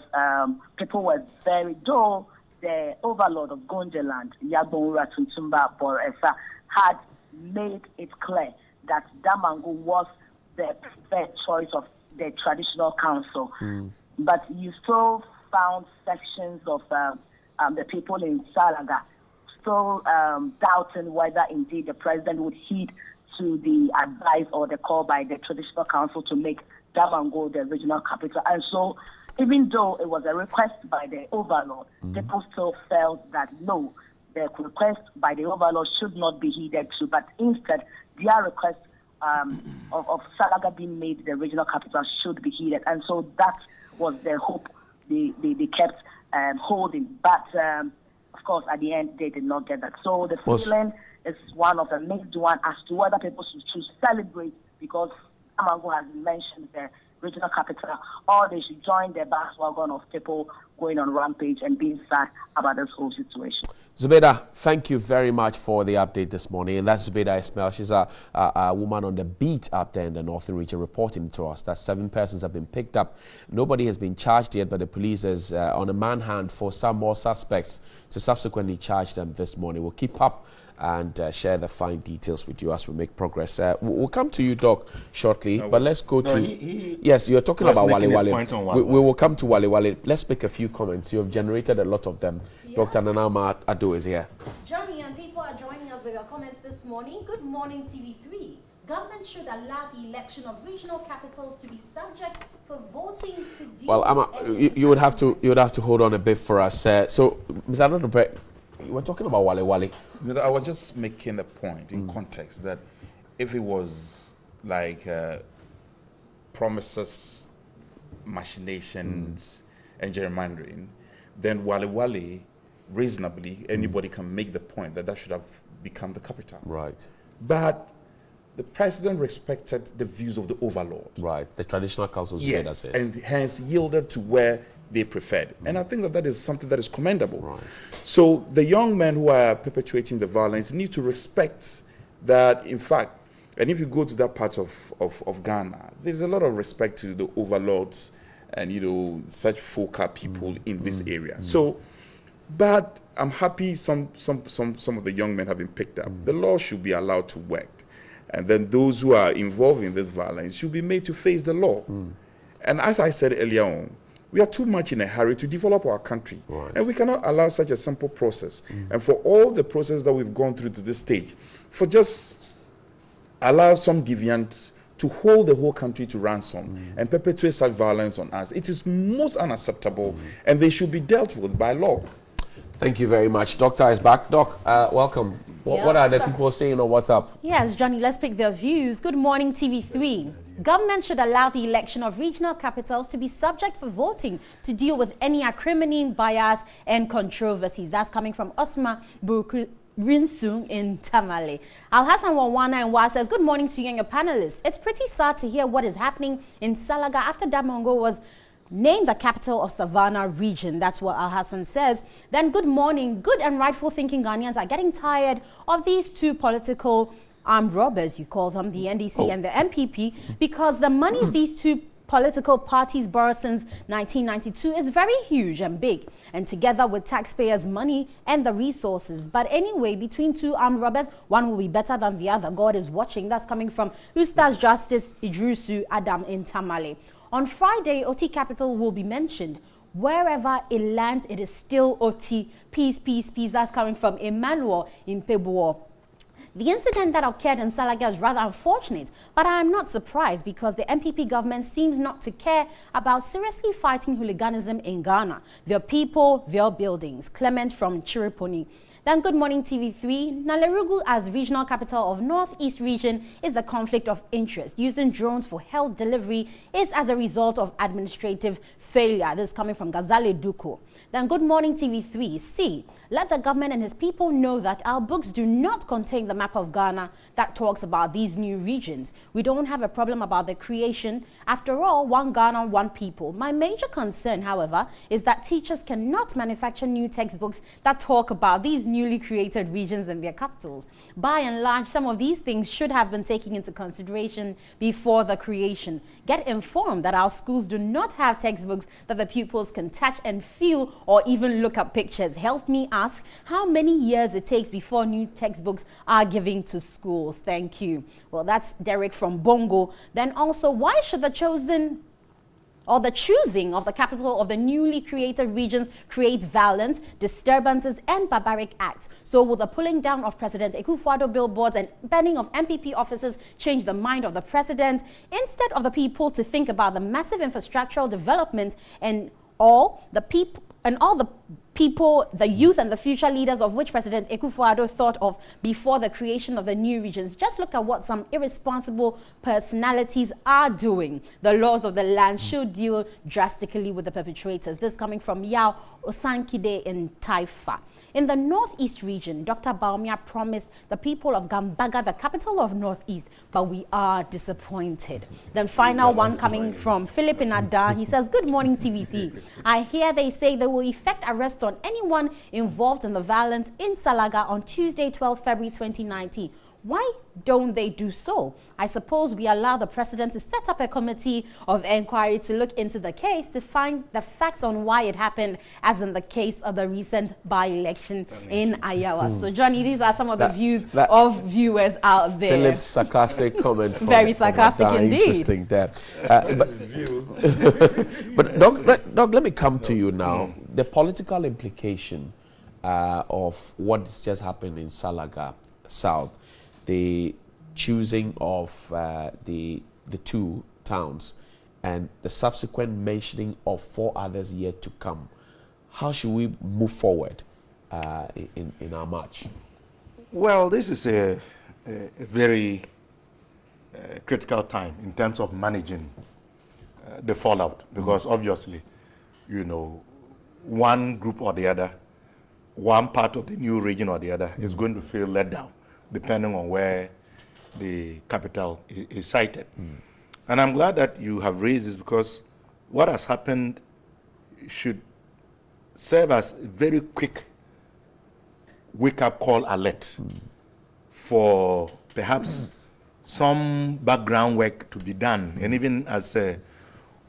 people were very dull. The overlord of Gonjaland, Yagbonura Tuntumba Boresa, had made it clear that Damangu was the preferred choice of the traditional council. But you still found sections of the people in Salaga still doubting whether indeed the president would heed to the advice or the call by the traditional council to make Damangu the regional capital. And so, even though it was a request by the overlord, people still felt that no, the request by the overlord should not be heeded to, but instead their request of Salaga being made the regional capital should be heeded. And so that was the hope they kept holding. But of course, at the end, they did not get that. So the feeling is one of the mixed one as to whether people should choose celebrate because Amango has mentioned the regional capital, or they should join the bandwagon of people going on rampage and being sad about this whole situation. Zubeida, thank you very much for the update this morning. And that's Zubeida Ismail. She's a woman on the beat up there in the Northern region reporting to us that 7 persons have been picked up. Nobody has been charged yet, but the police is on a manhunt for some more suspects to subsequently charge them this morning. We'll keep up and share the fine details with you as we make progress. We'll come to you, Doc, shortly, but let's go to... yes, you're talking about Wale Wale. We will come to Wale Wale. Let's make a few comments. You have generated a lot of them. Yeah. Dr. Nanama Ado is here. Johnny, and people are joining us with your comments this morning. Good morning, TV3. Government should allow the election of regional capitals to be subject for voting to deal. Well, you would have to hold on a bit for us. So, Mr. Adodobre, you were talking about Wale Wale. I was just making a point in context that if it was like promises, machinations, and gerrymandering, then Wale Wale, reasonably, anybody can make the point that that should have become the capital. Right. But the president respected the views of the overlord. Right. The traditional councils. Yes, and hence yielded to where they preferred. And I think that that is something that is commendable. Right. So the young men who are perpetuating the violence need to respect that, in fact, and if you go to that part of Ghana, there's a lot of respect to the overlords and, you know, such focal people in this area. So, but I'm happy some of the young men have been picked up. The law should be allowed to work. And then those who are involved in this violence should be made to face the law. And as I said earlier on, we are too much in a hurry to develop our country. Right. And we cannot allow such a simple process. And for all the process that we've gone through to this stage, for just allow some deviant to hold the whole country to ransom and perpetuate such violence on us, it is most unacceptable, and they should be dealt with by law. Thank you very much. Doctor is back. Doc, welcome. What are the people saying on WhatsApp? Yes, Johnny, let's pick their views. Good morning, TV3. Government should allow the election of regional capitals to be subject for voting to deal with any acrimony, bias, and controversies. That's coming from Osma Rinsung in Tamale. Al-Hassan Wawana and Wa says, good morning to you and your panelists. It's pretty sad to hear what is happening in Salaga after Damongo was named the capital of Savannah region. That's what Al-Hassan says. Then good morning. Good and rightful thinking Ghanaians are getting tired of these two political armed robbers, you call them, the NDC and the MPP, because the monies these two political parties borrowed since 1992 is very huge and big, and together with taxpayers' money and the resources. But anyway, between two armed robbers, one will be better than the other. God is watching. That's coming from Ustaz Justice Idrusu Adam in Tamale. On Friday, OT capital will be mentioned. Wherever it lands, it is still OT. Peace, peace, peace. That's coming from Emmanuel in Pebuo. The incident that occurred in Salaga is rather unfortunate, but I am not surprised because the MPP government seems not to care about seriously fighting hooliganism in Ghana. Their people, their buildings. Clement from Chiriponi. Then good morning, TV3. Nalerugu as regional capital of Northeast region is the conflict of interest. Using drones for health delivery is as a result of administrative failure. This is coming from Gazale Duko. Then good morning, TV3. C. Let the government and his people know that our books do not contain the map of Ghana that talks about these new regions. We don't have a problem about the creation. After all, one Ghana, one people. My major concern, however, is that teachers cannot manufacture new textbooks that talk about these newly created regions and their capitals. By and large, some of these things should have been taken into consideration before the creation. Get informed that our schools do not have textbooks that the pupils can touch and feel or even look at pictures. Help me ask how many years it takes before new textbooks are given to schools. Thank you. Well, that's Derek from Bongo. Then also, why should the choosing of the capital of the newly created regions create violence, disturbances, and barbaric acts? So will the pulling down of President Akufo-Addo billboards and banning of MPP offices change the mind of the president, instead of the people to think about the massive infrastructural development and all the people, the youth and the future leaders of which President Akufo-Addo thought of before the creation of the new regions? Just look at what some irresponsible personalities are doing. The laws of the land should deal drastically with the perpetrators. This coming from Yao Osankide in Taifa. In the Northeast region, Dr. Baumia promised the people of Gambaga, the capital of Northeast, but we are disappointed. Then final one coming from Philip in Ada. He says, good morning, TVP. I hear they say they will effect arrest on anyone involved in the violence in Salaga on Tuesday, 12 February 2019. Why don't they do so? I suppose we allow the president to set up a committee of inquiry to look into the case to find the facts on why it happened, as in the case of the recent by-election in Ayawa. So, Johnny, these are some of the views of viewers out there. Philip's sarcastic comment. Very sarcastic indeed. Interesting there. But Doc, let me come to you now. The political implication of what's just happened in Salaga South, the choosing of the two towns and the subsequent mentioning of 4 others yet to come. How should we move forward in our march? Well, this is a very critical time in terms of managing the fallout, because obviously, you know, one group or the other, one part of the new region or the other is going to feel let down, depending on where the capital is sited. And I'm glad that you have raised this, because what has happened should serve as a very quick wake-up call alert for perhaps some background work to be done. And even as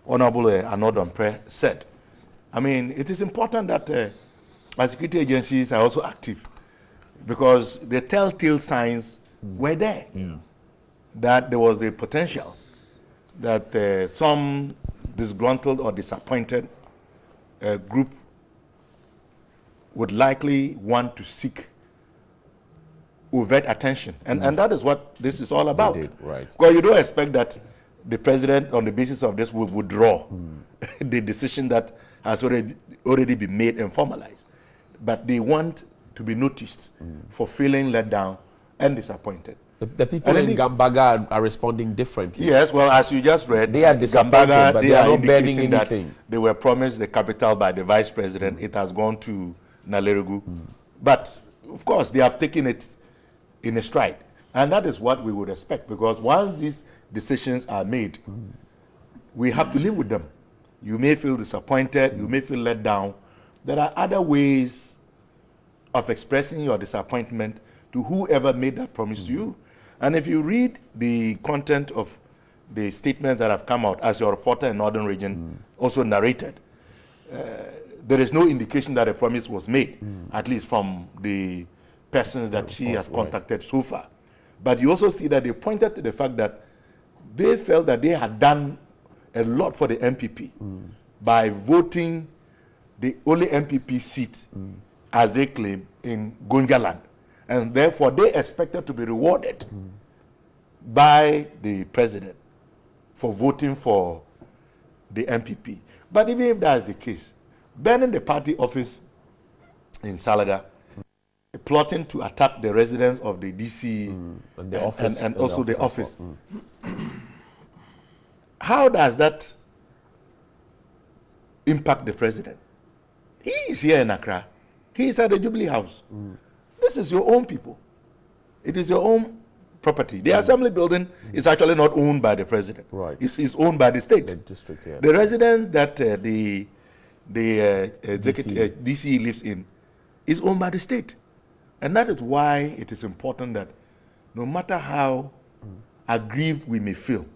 Honorable Anodonpre said, I mean, it is important that our security agencies are also active, because the telltale signs were there that there was a potential that some disgruntled or disappointed group would likely want to seek overt attention. And that is what this is all about. Right. Because you don't expect that the president, on the basis of this, will withdraw the decision that has already been made and formalized. But they want to be noticed for feeling let down and disappointed. The people in Gambaga are responding differently. Yes, well, as you just read, they are disappointed, Gambaga, but they are not burning anything. They were promised the capital by the vice president. It has gone to Naleregu. But, of course, they have taken it in a stride. And that is what we would expect, because once these decisions are made, we have to live with them. You may feel disappointed, you may feel let down. There are other ways of expressing your disappointment to whoever made that promise to you. And if you read the content of the statements that have come out, as your reporter in Northern Region also narrated, there is no indication that a promise was made, at least from the persons that she has contacted so far. But you also see that they pointed to the fact that they felt that they had done a lot for the MPP by voting the only MPP seat, as they claim, in Gonjaland. And therefore, they expected to be rewarded by the president for voting for the MPP. But even if that is the case, burning the party office in Salaga, plotting to attack the residents of the DC and also the office. How does that impact the president? He is here in Accra. He is at the Jubilee House. This is your own people. It is your own property. The assembly building is actually not owned by the president. Right. It's owned by the state. The district, yeah. The residence that the executive DC lives in is owned by the state. And that is why it is important that no matter how aggrieved we may feel,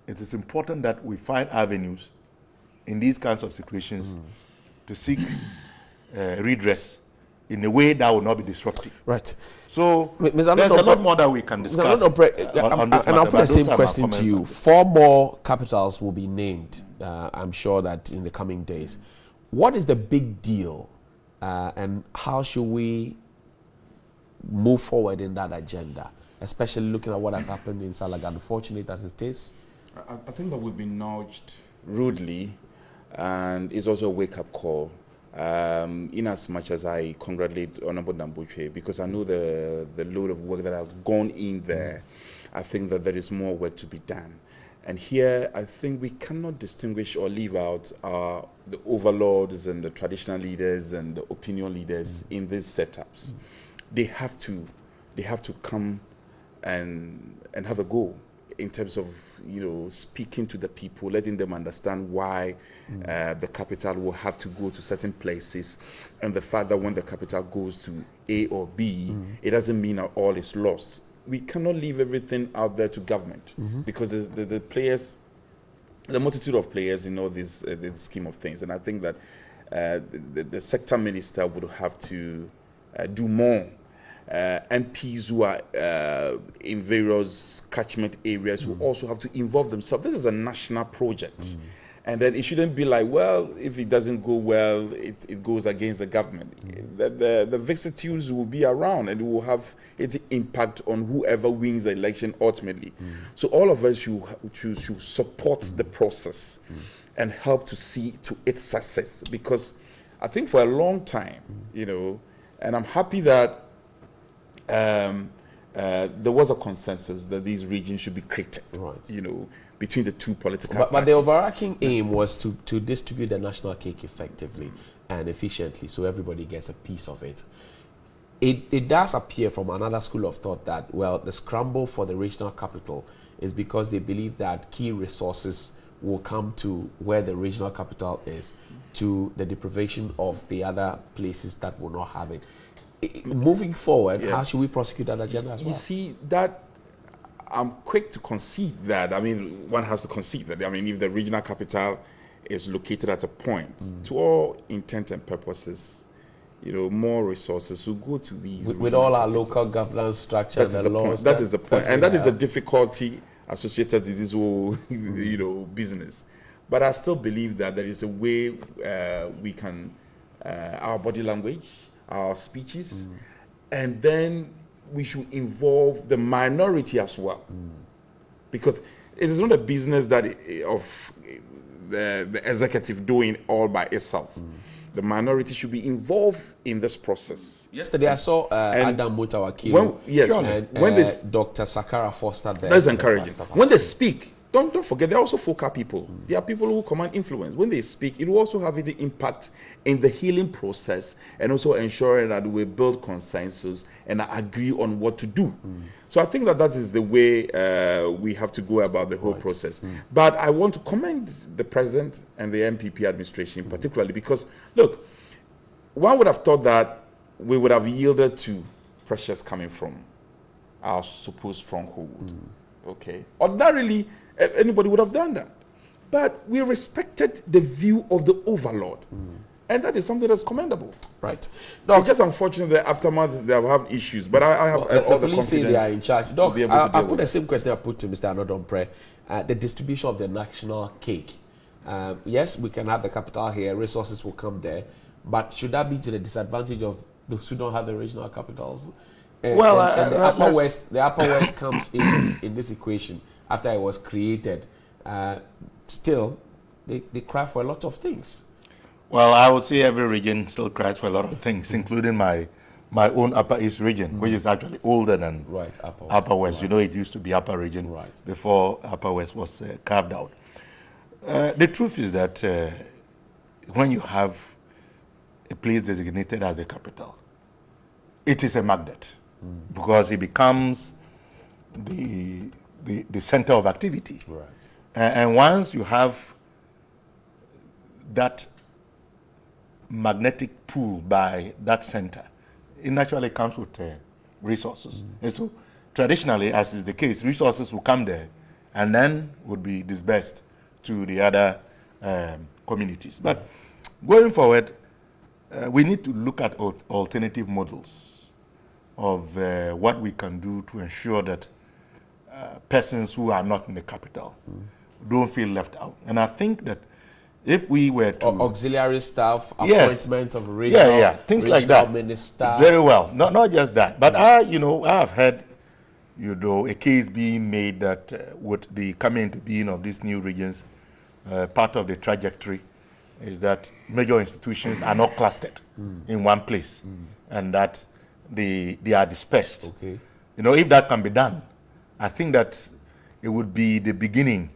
it is important that we find avenues in these kinds of situations to seek redress in a way that will not be disruptive. Right. So there's a lot more that we can discuss on this matter. And I'll put the same question to you. 4 more capitals will be named, I'm sure that in the coming days. What is the big deal, and how should we move forward in that agenda, especially looking at what has happened in Salaga, unfortunate as it is? I think that we've been nudged rudely, and it's also a wake-up call. In as much as I congratulate Honorable Nambuche, because I know the load of work that has gone in there, I think that there is more work to be done. And here, I think we cannot distinguish or leave out the overlords and the traditional leaders and the opinion leaders in these setups. They have to come and have a go in terms of, you know, speaking to the people, letting them understand why the capital will have to go to certain places, and the fact that when the capital goes to A or B, it doesn't mean that all is lost. We cannot leave everything out there to government, because the players, the multitude of players in all this scheme of things, and I think that the sector minister would have to do more. MPs who are in various catchment areas who also have to involve themselves. This is a national project. And then it shouldn't be like, well, if it doesn't go well, it goes against the government. The vicissitudes will be around, and it will have its impact on whoever wins the election ultimately. So all of us should support the process and help to see to its success. Because I think for a long time, you know, and I'm happy that there was a consensus that these regions should be created, you know, between the two political parties. But the overarching aim was to distribute the national cake effectively and efficiently, so everybody gets a piece of it. It does appear from another school of thought that, well, the scramble for the regional capital is because they believe that key resources will come to where the regional capital is, to the deprivation of the other places that will not have it. Moving forward, how should we prosecute that agenda as well? You see, that I'm quick to concede that. I mean, one has to concede that. I mean, if the regional capital is located at a point, to all intent and purposes, you know, more resources will go to these. With all our local governance structure and the laws. That is the point. And that is the difficulty associated with this whole, you know, business. But I still believe that there is a way we can, our body language, our speeches, and then we should involve the minority as well, because it is not a business that of the executive doing all by itself. The minority should be involved in this process. Yesterday I saw Adam Mutawakil and Dr. Sakara Foster there. That's encouraging. When they speak, don't forget, they're also focal people. They are people who command influence. When they speak, it will also have the impact in the healing process, and also ensuring that we build consensus and agree on what to do. So I think that is the way we have to go about the whole process. But I want to commend the president and the MPP administration particularly, because, look, one would have thought that we would have yielded to pressures coming from our supposed stronghold. Okay. Ordinarily, anybody would have done that. But we respected the view of the overlord. And that is something that's commendable. Right. It's just unfortunate that aftermath they have had issues. But I have all the confidence. Say they are in charge. Doc, I'll put the same question I put to Mr. Anodompre. The distribution of the national cake. Yes, we can have the capital here. Resources will come there. But should that be to the disadvantage of those who don't have the regional capitals? Well, and the Upper West comes in this equation after it was created. Still, they cry for a lot of things. Well, I would say every region still cries for a lot of things, including my own Upper East region, which is actually older than Upper West. You know, it used to be Upper region before Upper West was carved out. The truth is that when you have a place designated as a capital, it is a magnet, because it becomes the center of activity. And once you have that magnetic pull by that center, it naturally comes with resources. And so traditionally, as is the case, resources will come there and then would be dispersed to the other communities. But going forward, we need to look at alternative models of what we can do to ensure that persons who are not in the capital don't feel left out. And I think that if we were to... auxiliary staff, appointment of regional, things like that. Minister. Very well. Not just that. But I have heard, a case being made that with the coming into being of these new regions, part of the trajectory is that major institutions are not clustered in one place, and that they are dispersed. Okay. If that can be done, I think that it would be the beginning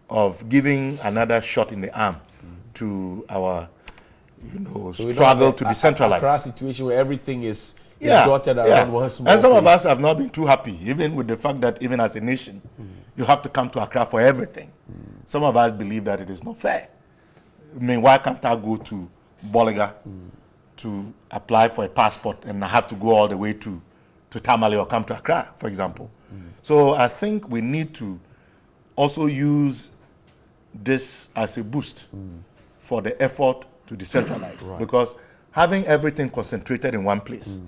of giving another shot in the arm to our struggle to decentralize. A situation where everything is dotted around one small and some of place. us have not been too happy, even with the fact that even as a nation, you have to come to Accra for everything. Some of us believe that it is not fair. I mean, why can't I go to Boliga to apply for a passport and I have to go all the way to Tamale or come to Accra, for example? So I think we need to also use this as a boost for the effort to decentralize, because having everything concentrated in one place,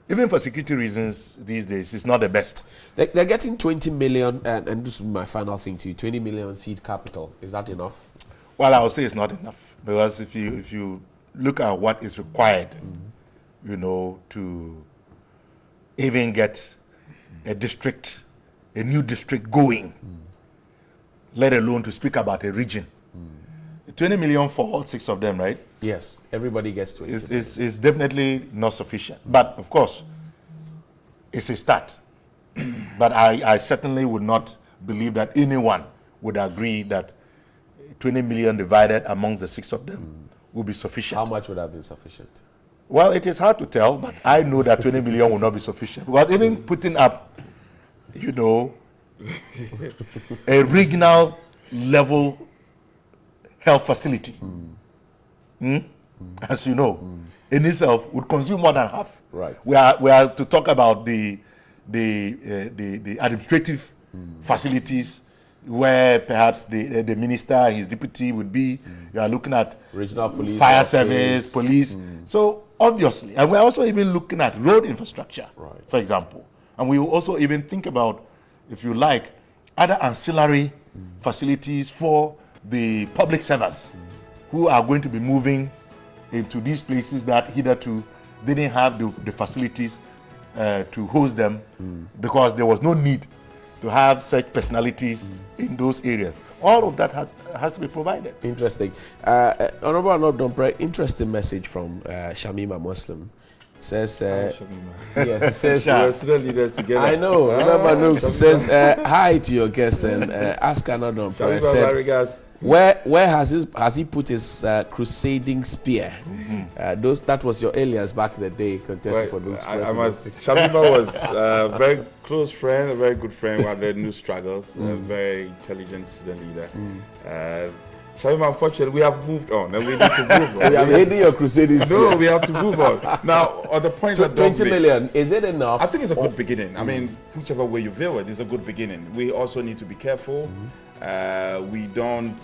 even for security reasons these days, is not the best. They're getting 20 million, and this is my final thing to you, 20 million seed capital. Is that enough? Well, I would say it's not enough, because if you look at what is required, you know, to even get a district, a new district going, let alone to speak about a region. 20 million for all 6 of them, right? Yes, everybody gets 20 million. It's definitely not sufficient. But of course, it's a start. But I certainly would not believe that anyone would agree that 20 million divided amongst the 6 of them will be sufficient. How much would have been sufficient? Well, it is hard to tell, but I know that 20 million will not be sufficient. Because even putting up, you know, a regional level health facility, as you know, in itself would consume more than half. Right. We are to talk about the administrative facilities, where perhaps the minister and his deputy would be. You are looking at regional police, fire service, police. So obviously, and we're also even looking at road infrastructure, for example. And we will also even think about, if you like, other ancillary facilities for the public servants who are going to be moving into these places that hitherto didn't have the facilities to host them, because there was no need to have such personalities in those areas. All of that has to be provided. Interesting. Honorable Anodonpre, interesting message from Shamima Muslim. Says, yes, it says, we're student leaders together. I know. Remember, no, says hi to your guest and ask Anodonpre. Said, where has he put his crusading spear? That was your alias back in the day, contesting for those. Shamima was a very close friend, a very good friend. We had the new struggles, a very intelligent student leader. Shamima, unfortunately, we have moved on, and we need to move on. So you are heading your crusading spear. No, we have to move on. Now, on the point that 20 million, is it enough? I think it's a good beginning. I mean, whichever way you view it, it's a good beginning. We also need to be careful. We don't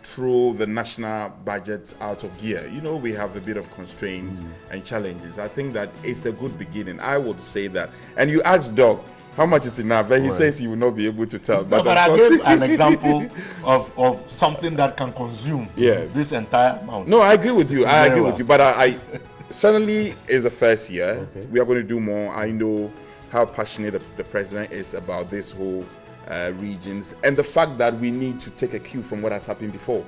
throw the national budget out of gear. You know, we have a bit of constraints and challenges. I think that it's a good beginning. I would say that. And you ask Doc, how much is enough? Then he says he will not be able to tell. But I gave an example of something that can consume this entire amount. No, I agree with you. I agree with you. But I certainly is the first year. We are going to do more. I know how passionate the president is about this whole regions, and the fact that we need to take a cue from what has happened before,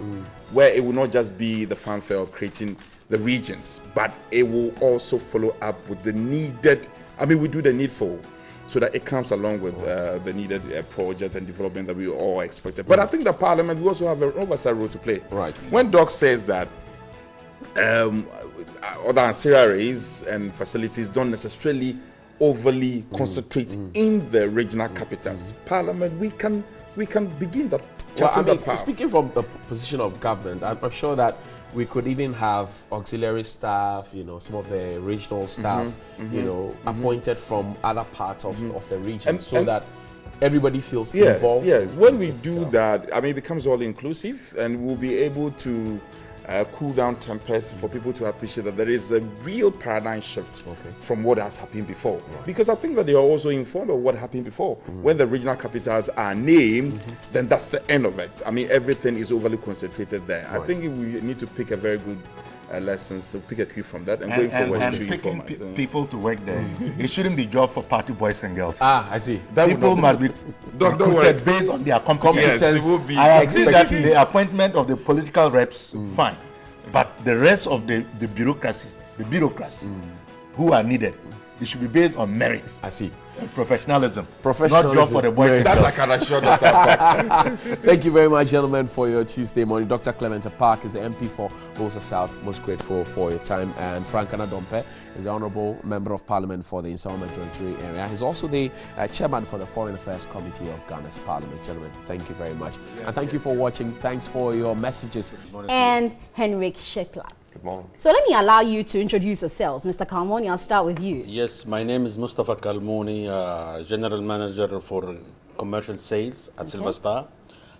where it will not just be the fanfare of creating the regions, but it will also follow up with the needed, I mean, we do the needful, so that it comes along with the needed project and development that we all expected. But I think the parliament, we also have an oversight role to play. Right. When Doc says that other ancillaries and facilities don't necessarily overly concentrate in the regional capitals, Parliament, we can begin that. Well, I mean, speaking from the position of government, I'm sure that we could even have auxiliary staff, you know, some of the regional staff, you know, appointed from other parts of the region, so that everybody feels involved. Yes, when we do that, I mean, it becomes all inclusive, and we'll be able to cool down tempers for people to appreciate that there is a real paradigm shift from what has happened before. Because I think that they are also informed of what happened before. When the regional capitals are named, then that's the end of it. I mean, everything is overly concentrated there. I think we need to pick a very good lessons, to pick a cue from that and going forward and to picking people to work there. It shouldn't be job for party boys and girls. I see. People must be recruited based on their competence. Yes, it will be. I agree that the appointment of the political reps, fine. But the rest of the bureaucracy, the bureaucrats who are needed, it should be based on merit. I see. Professionalism. Professionalism. Not job for the boys. Yes. That I can assure Dr. Thank you very much, gentlemen, for your Tuesday morning. Dr. Clement Park is the MP for Bolsa South. Most grateful for your time. And Frank Anadompe is the Honorable Member of Parliament for the Insawama Jointry area. He's also the Chairman for the Foreign Affairs Committee of Ghana's Parliament. Gentlemen, thank you very much. And thank you for watching. Thanks for your messages. And Henrik Shepla. Good morning. So let me allow you to introduce yourselves. Mr. Kalmoni, I'll start with you. Yes, my name is Mustafa Kalmoni, General Manager for Commercial Sales at Silver Star.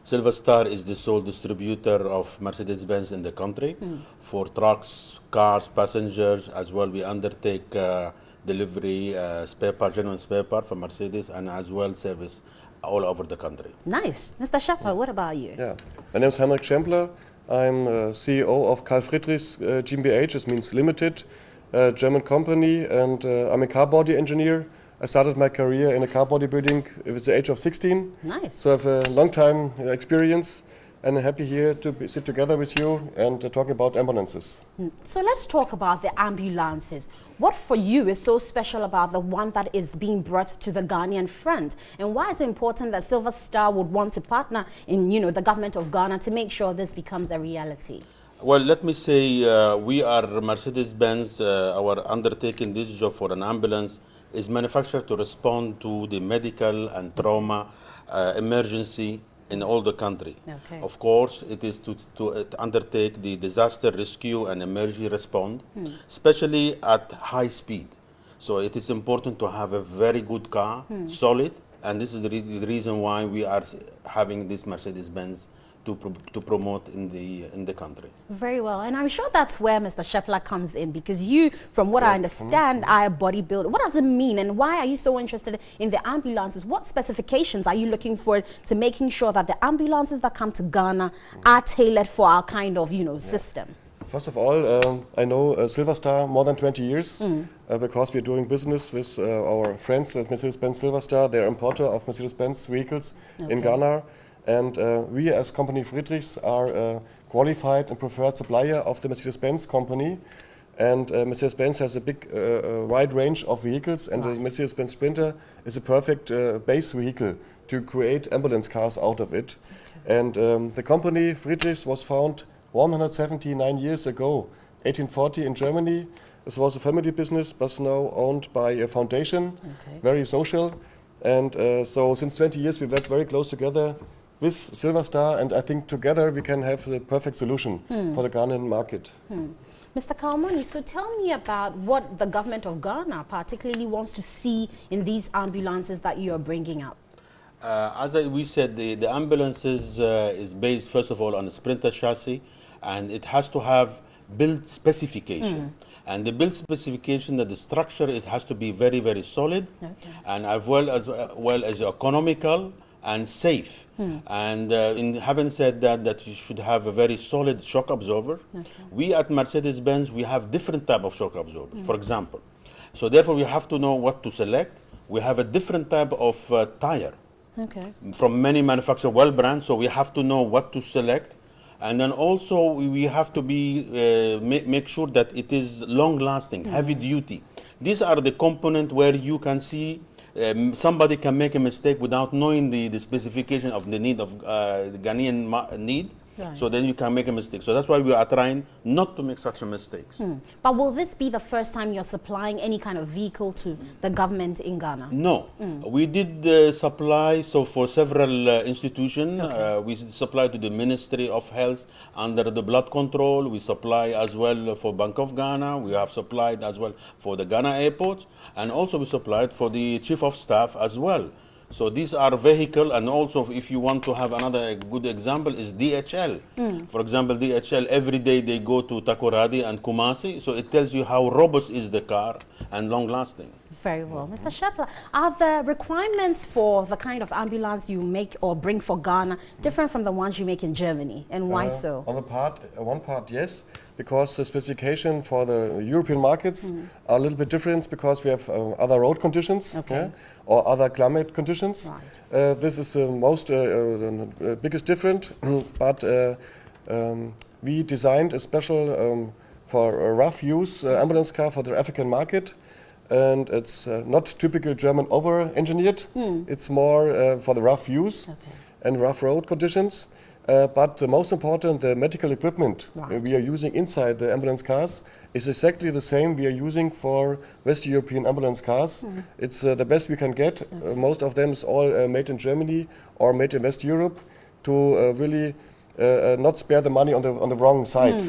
Silver Star is the sole distributor of Mercedes-Benz in the country for trucks, cars, passengers. As well, we undertake delivery, spare part, genuine spare part for Mercedes, and as well service all over the country. Nice. Mr. Schaffer, what about you? Yeah, my name is Henrik Schempler. I'm CEO of Karl Friedrichs GmbH, this means limited, German company, and I'm a car body engineer. I started my career in a car body building at the age of 16. Nice. So I have a long time experience, and I'm happy here to sit together with you and talking about ambulances. So let's talk about the ambulances. What for you is so special about the one that is being brought to the Ghanaian front? And why is it important that Silver Star would want to partner in, the government of Ghana to make sure this becomes a reality? Well, let me say we are Mercedes-Benz. Our undertaking this job for an ambulance is manufactured to respond to the medical and trauma emergency in all the country. Okay. Of course, it is to undertake the disaster rescue and emergency response, especially at high speed. So it is important to have a very good car, solid, and this is the reason why we are having this Mercedes-Benz to promote in the country. Very well, and I'm sure that's where Mr. Shepla comes in, because you, from what I understand, are a bodybuilder. What does it mean, and why are you so interested in the ambulances? What specifications are you looking for to making sure that the ambulances that come to Ghana are tailored for our kind of, system? First of all, I know Silver Star more than 20 years because we're doing business with our friends at Mercedes-Benz Silver Star. They're importer of Mercedes-Benz vehicles in Ghana. And we as company Friedrichs are a qualified and preferred supplier of the Mercedes-Benz company. And Mercedes-Benz has a big, wide range of vehicles, and the Mercedes-Benz Sprinter is a perfect base vehicle to create ambulance cars out of it. And the company Friedrichs was founded 179 years ago, 1840 in Germany. This was a family business, but now owned by a foundation, very social. And so since 20 years we work very close together with Silver Star, and I think together we can have the perfect solution for the Ghanaian market. Mr. Kalmoni, so tell me about what the government of Ghana particularly wants to see in these ambulances that you are bringing up. As we said, the ambulances is based first of all on a Sprinter chassis, and it has to have build specification. And the build specification, that the structure has to be very, very solid, and as well as economical and safe. And in having said that you should have a very solid shock absorber. We at Mercedes-Benz, we have different type of shock absorbers, for example. So therefore we have to know what to select. We have a different type of tire from many manufacturers, well brands, so we have to know what to select. And then also we have to make sure that it is long lasting, heavy duty. These are the components where you can see somebody can make a mistake without knowing the specification of the need of the Ghanaian need. So then you can make a mistake. So that's why we are trying not to make such a mistakes. But will this be the first time you're supplying any kind of vehicle to the government in Ghana? No. We did supply, so for several institutions, we supply to the Ministry of Health under the blood control. We supply as well for Bank of Ghana. We have supplied as well for the Ghana airports. And also we supplied for the Chief of Staff as well. So these are vehicle, and also if you want to have another good example is DHL. For example, DHL, every day they go to Takoradi and Kumasi, so it tells you how robust is the car and long lasting. Very well. Mr. Shepla, are the requirements for the kind of ambulance you make or bring for Ghana different from the ones you make in Germany, and why so? On the one part, yes, because the specification for the European markets are a little bit different because we have other road conditions or other climate conditions. This is the most biggest difference, but we designed a special for a rough use ambulance car for the African market. and it's not typical German over-engineered. It's more for the rough use and rough road conditions. But the most important, the medical equipment we are using inside the ambulance cars is exactly the same we are using for West European ambulance cars. It's the best we can get. Most of them is all made in Germany or made in West Europe to really not spare the money on the wrong side.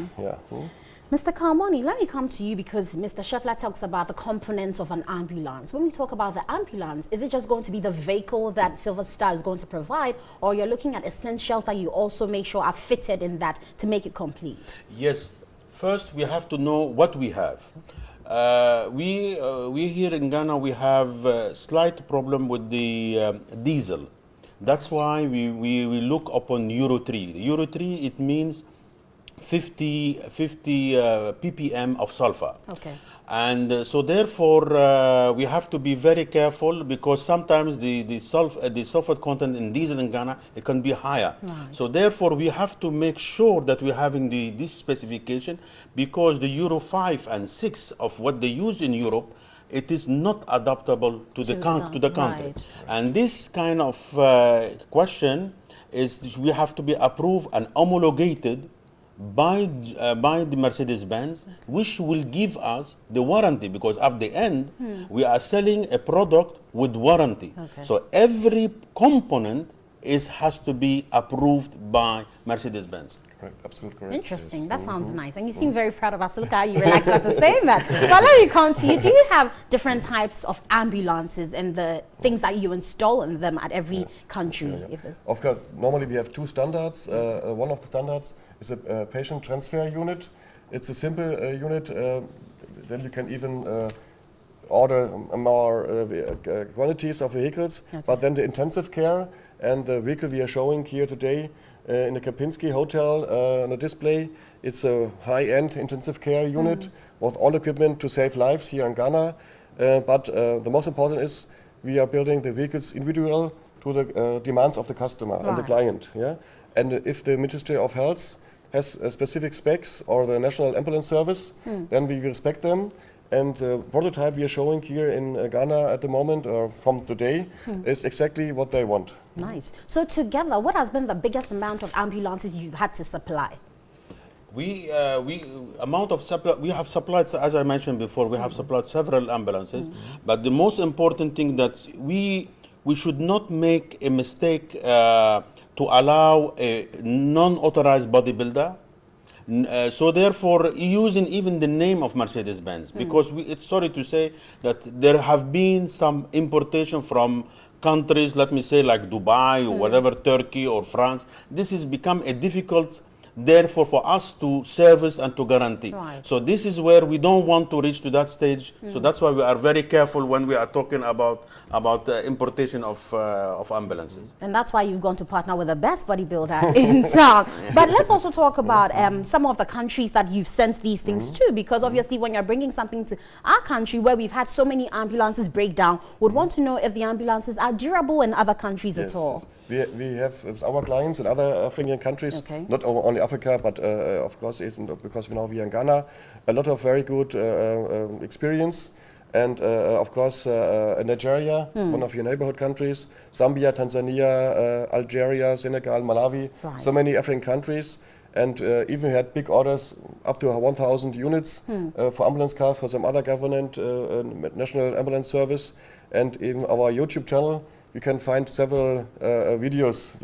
Mr. Carmoni, let me come to you because Mr. Scheffler talks about the components of an ambulance. When we talk about the ambulance, is it just going to be the vehicle that Silver Star is going to provide, or you're looking at essentials that you also make sure are fitted in that to make it complete? Yes. First, we have to know what we have. We here in Ghana, we have a slight problem with the diesel. That's why we look upon Euro 3. Euro 3, it means 50 ppm of sulfur. Okay. And so therefore we have to be very careful because sometimes the sulfur content in diesel in Ghana, it can be higher. Right. So therefore we have to make sure that we're having this specification, because the Euro 5 and 6 of what they use in Europe, it is not adaptable to the country. Right. And this kind of question is we have to be approved and homologated by the Mercedes-Benz, which will give us the warranty, because at the end we are selling a product with warranty. Okay. So every component has to be approved by Mercedes-Benz. Correct, absolutely correct. Interesting. That sounds nice. And you seem very proud of us. Look how you relaxed after saying that. But let me come to you. Do you have different types of ambulances and the things that you install in them at every country? Of course, normally we have two standards. One of the standards is a patient transfer unit. It's a simple unit. Then you can even order more quantities of vehicles. Okay. But then the intensive care and the vehicle we are showing here today in the Kempinski Hotel on a display, it's a high-end intensive care unit with all equipment to save lives here in Ghana. But the most important is we are building the vehicles individual to the demands of the customer and the client. Yeah? And if the Ministry of Health has specific specs or the National Ambulance Service, then we respect them. And the prototype we are showing here in Ghana at the moment, or from today, is exactly what they want. Nice. So together, what has been the biggest amount of ambulances you've had to supply? We have supplied, as I mentioned before, we have supplied several ambulances. But the most important thing that we should not make a mistake to allow a non-authorized bodybuilder. So therefore, using even the name of Mercedes-Benz, because it's sorry to say that there have been some importation from countries, let me say like Dubai or whatever, Turkey or France. This has become a difficult, therefore, for us to service and to guarantee. Right. So this is where we don't want to reach to that stage. So that's why we are very careful when we are talking about importation of ambulances. And that's why you've gone to partner with the best bodybuilder in town. But let's also talk about some of the countries that you've sent these things to, because obviously when you're bringing something to our country where we've had so many ambulances break down, would want to know if the ambulances are durable in other countries at all. We have with our clients in other African countries, not only Africa, but of course, even because now we are in Ghana, a lot of very good experience. And of course, Nigeria, one of your neighborhood countries, Zambia, Tanzania, Algeria, Senegal, Malawi, so many African countries. And even had big orders up to 1,000 units for ambulance cars for some other government, National Ambulance Service, and even our YouTube channel. You can find several videos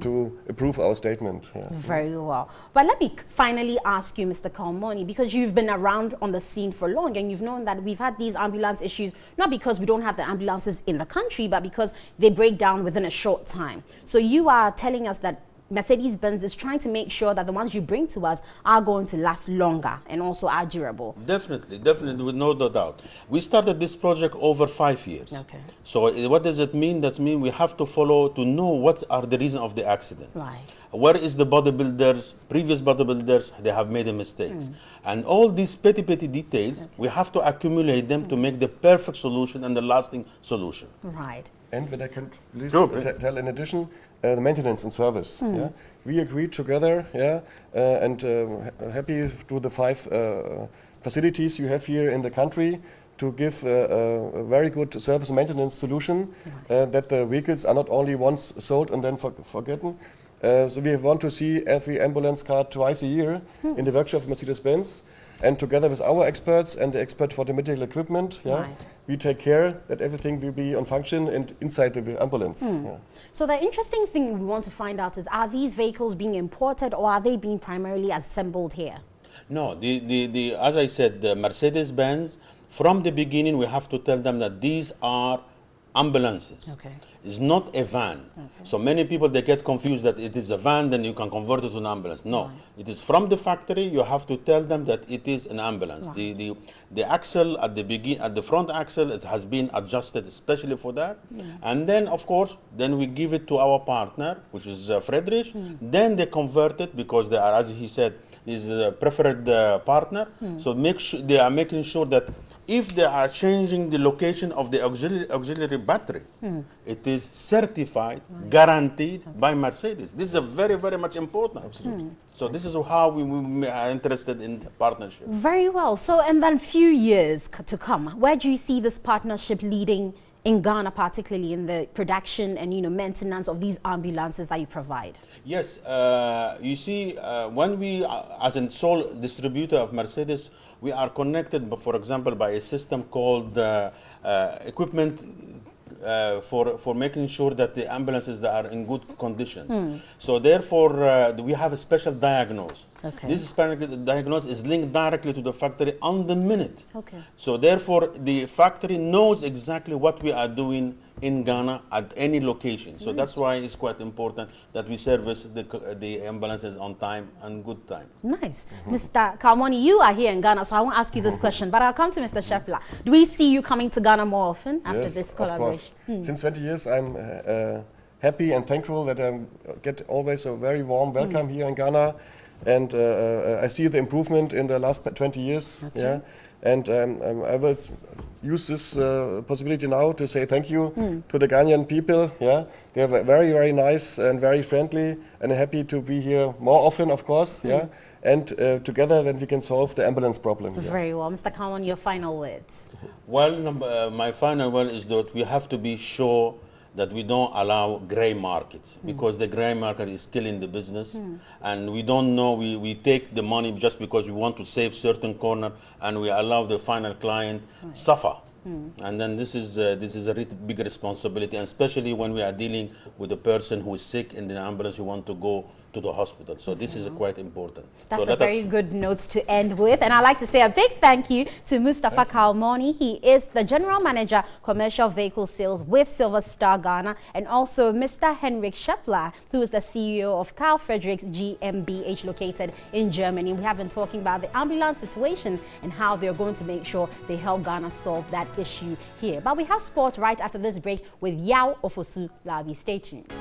to approve our statement. Yeah. Very well. But let me finally ask you, Mr. Kalmoni, because you've been around on the scene for long and you've known that we've had these ambulance issues, not because we don't have the ambulances in the country, but because they break down within a short time. So you are telling us that Mercedes-Benz is trying to make sure that the ones you bring to us are going to last longer and also are durable. Definitely, with no doubt. We started this project over 5 years. Okay. So what does it mean? That means we have to follow to know what are the reasons of the accident. Right. Where is the bodybuilders, previous bodybuilders, they have made mistakes. And all these petty details, we have to accumulate them to make the perfect solution and the lasting solution. Right. And when I can please tell in addition, the maintenance and service. Yeah? We agreed together, and happy to the 5 facilities you have here in the country to give a very good service and maintenance solution, that the vehicles are not only once sold and then forgotten. So we want to see every ambulance car twice a year in the workshop of Mercedes-Benz, and together with our experts and the expert for the medical equipment, we take care that everything will be on function and inside the ambulance. So the interesting thing we want to find out is, are these vehicles being imported or are they being primarily assembled here? No, as I said, the Mercedes-Benz, from the beginning, we have to tell them that these are ambulances. Okay. It's not a van. Okay. So many people, they get confused that it is a van, then you can convert it to an ambulance. No, it is from the factory. You have to tell them that it is an ambulance. Right. The axle at the front axle, it has been adjusted especially for that. And then, of course, then we give it to our partner, which is Friedrich. Then they convert it because they are, as he said, is a preferred partner. So they are making sure that if they are changing the location of the auxiliary battery, it is certified, guaranteed by Mercedes. This is very, very much important. Absolutely. So this is how we are interested in the partnership. Very well. So, and then few years to come, where do you see this partnership leading in Ghana, particularly in the production and maintenance of these ambulances that you provide? Yes, you see, when we, as a sole distributor of Mercedes, we are connected, for example, by a system called equipment for making sure that the ambulances that are in good conditions. So therefore, we have a special diagnose. Okay. This special diagnose is linked directly to the factory on the minute. Okay. So therefore, the factory knows exactly what we are doing in Ghana at any location. So that's why it's quite important that we service the ambulances on time and good time. Nice. Mr. Kalmoni, you are here in Ghana, so I won't ask you this question, but I'll come to Mr. Shepla. Do we see you coming to Ghana more often after this collaboration? Of course. Since 20 years, I'm happy and thankful that I get always a very warm welcome here in Ghana. And I see the improvement in the last 20 years. Okay. And I will use this possibility now to say thank you to the Ghanaian people. They are very, very nice and very friendly, and happy to be here more often, of course. And together then we can solve the ambulance problem. Very well. Mr. Kawan, your final words. Well, my final word is that we have to be sure that we don't allow gray markets, because the gray market is killing the business, and we don't know, we take the money just because we want to save certain corner, and we allow the final client suffer. And then this is a big responsibility, and especially when we are dealing with a person who is sick in the ambulance who want to go to the hospital. So this is quite important. That's a very good note to end with. And I'd like to say a big thank you to Mustafa Kalmoni. He is the General Manager, Commercial Vehicle Sales with Silver Star Ghana, and also Mr. Henrik Scheffler, who is the CEO of Carl Friedrichs GmbH located in Germany. We have been talking about the ambulance situation and how they're going to make sure they help Ghana solve that issue here. But we have sports right after this break with Yao Ofosu Labi. Stay tuned.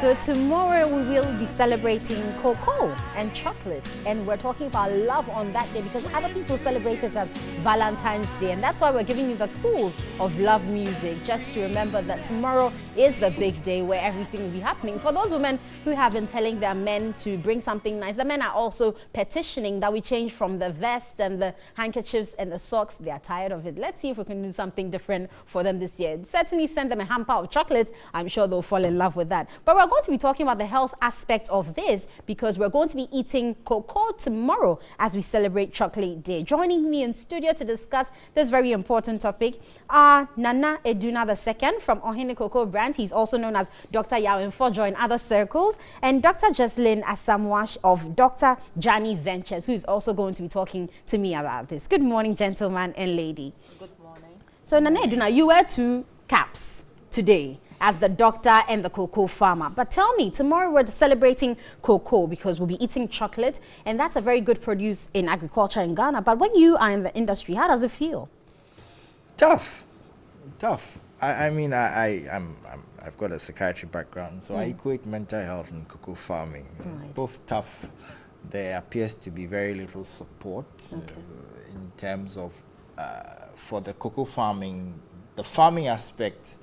So tomorrow we will be celebrating cocoa and chocolate, and we're talking about love on that day because other people celebrate it as Valentine's Day, and that's why we're giving you the cool of love music, just to remember that tomorrow is the big day where everything will be happening. For those women who have been telling their men to bring something nice, the men are also petitioning that we change from the vest and the handkerchiefs and the socks. They are tired of it. Let's see if we can do something different for them this year. Certainly send them a hamper of chocolate. I'm sure they'll fall in love with that. But we're going to be talking about the health aspect of this because we're going to be eating cocoa tomorrow as we celebrate Chocolate Day. Joining me in studio to discuss this very important topic are Nana Eduna II from Ohene Cocoa brand. He's also known as Dr. Yao Fojo in other circles, and Dr. Jocelyn Asamwash of Dr. Jani Ventures, who is also going to be talking to me about this. Good morning, gentleman and lady. Good morning. So Nana Eduna, you wear two caps today as the doctor and the cocoa farmer. But tell me, tomorrow we're celebrating cocoa because we'll be eating chocolate, and that's a very good produce in agriculture in Ghana. But when you are in the industry, how does it feel? Tough. I mean, I've got a psychiatry background, so I equate mental health and cocoa farming. Right. Both tough. There appears to be very little support in terms of, for the cocoa farming, the farming aspect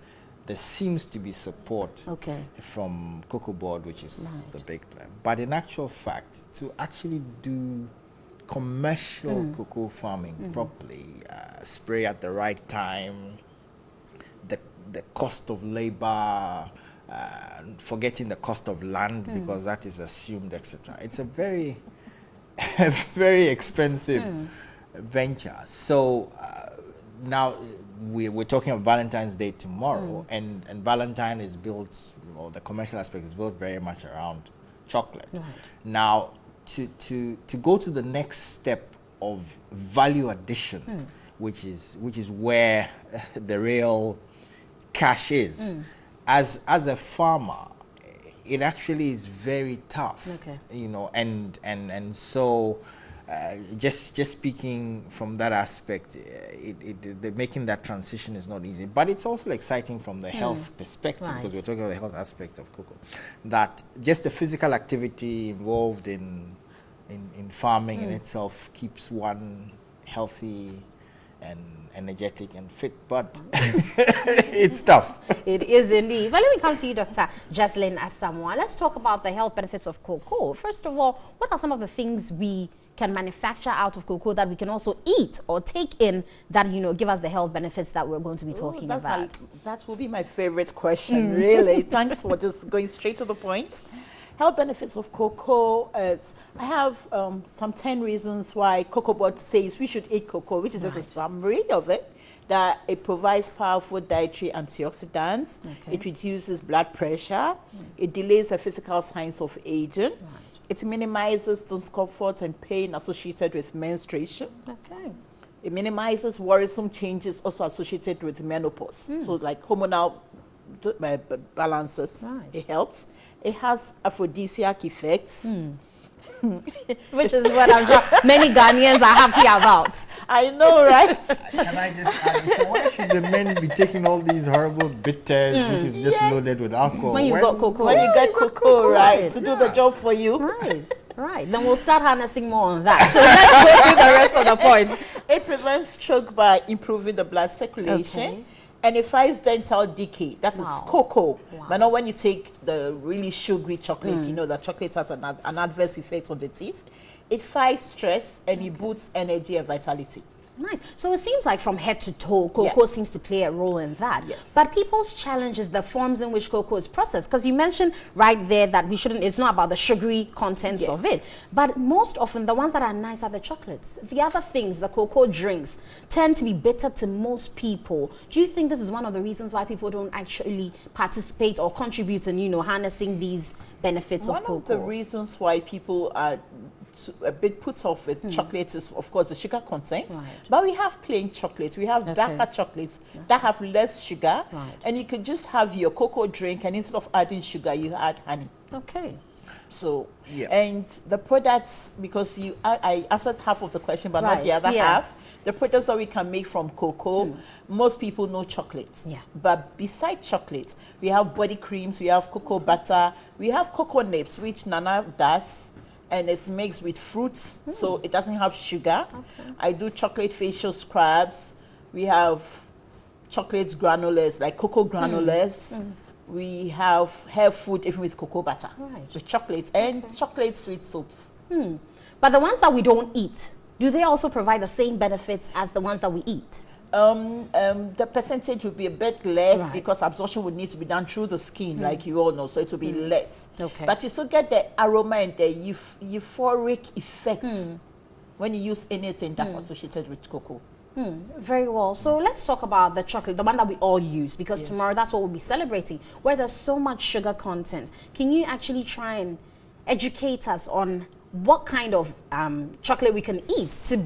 there seems to be support from Cocoa Board, which is the big player. But in actual fact, to actually do commercial cocoa farming properly, spray at the right time, the cost of labor, forgetting the cost of land because that is assumed, etc. It's a very, very expensive venture. So now we're talking of Valentine's Day tomorrow, and Valentine is built, or the commercial aspect is built very much around chocolate. Now, to go to the next step of value addition, which is where the real cash is. As a farmer, it actually is very tough, you know, and so just speaking from that aspect, making that transition is not easy, but it's also exciting from the health perspective, because we're talking about the health aspect of cocoa, that just the physical activity involved in farming in itself keeps one healthy and energetic and fit, but it's tough. It is indeed. Well, let me come to you, Dr. Jaslyn Asamoah. Let's talk about the health benefits of cocoa. First of all, what are some of the things we can manufacture out of cocoa that we can also eat or take in that, you know, give us the health benefits that we're going to be talking about? That will be my favorite question, really. Thanks for just going straight to the point. Health benefits of cocoa is, I have some 10 reasons why Cocoa Board says we should eat cocoa, which is just a summary of it. That it provides powerful dietary antioxidants, it reduces blood pressure, it delays the physical signs of aging, it minimizes discomfort and pain associated with menstruation. It minimizes worrisome changes also associated with menopause. So like hormonal balances, it helps. It has aphrodisiac effects. Which is what I'm sure many Ghanaians are happy about. I know, right? Can I just add, so why should the men be taking all these horrible bitters, which is just loaded with alcohol? When you got cocoa. When you get cocoa, right, to do the job for you. Right. Then we'll start harnessing more on that. So let's go through the rest of the points. It prevents stroke by improving the blood circulation. And it fights dental decay. That is cocoa. But not when you take the really sugary chocolates, you know that chocolate has an adverse effect on the teeth. It fights stress and it boosts energy and vitality. Nice. So it seems like from head to toe, cocoa seems to play a role in that. But people's challenge is the forms in which cocoa is processed. Because you mentioned right there that we shouldn't, it's not about the sugary contents of it. But most often, the ones that are nice are the chocolates. The other things, the cocoa drinks, tend to be bitter to most people. Do you think this is one of the reasons why people don't actually participate or contribute in, you know, harnessing these benefits of cocoa? One of the reasons why people are a bit put off with chocolates is, of course, the sugar content. But we have plain chocolates. We have darker chocolates that have less sugar. And you could just have your cocoa drink, and instead of adding sugar, you add honey. So, and the products, because I answered half of the question, but not the other half. The products that we can make from cocoa, most people know chocolates. But beside chocolates, we have body creams, we have cocoa butter, we have cocoa nibs, which Nana does. And it's mixed with fruits, so it doesn't have sugar. I do chocolate facial scrubs. We have chocolate granules, like cocoa granules. We have hair food, even with cocoa butter, with chocolates, and chocolate sweet soaps. But the ones that we don't eat, do they also provide the same benefits as the ones that we eat? The percentage would be a bit less because absorption would need to be done through the skin, like you all know, so it will be less. But you still get the aroma and the euphoric effects when you use anything that's associated with cocoa. Very well. So let's talk about the chocolate, the one that we all use, because tomorrow that's what we'll be celebrating, where there's so much sugar content. Can you actually try and educate us on what kind of chocolate we can eat to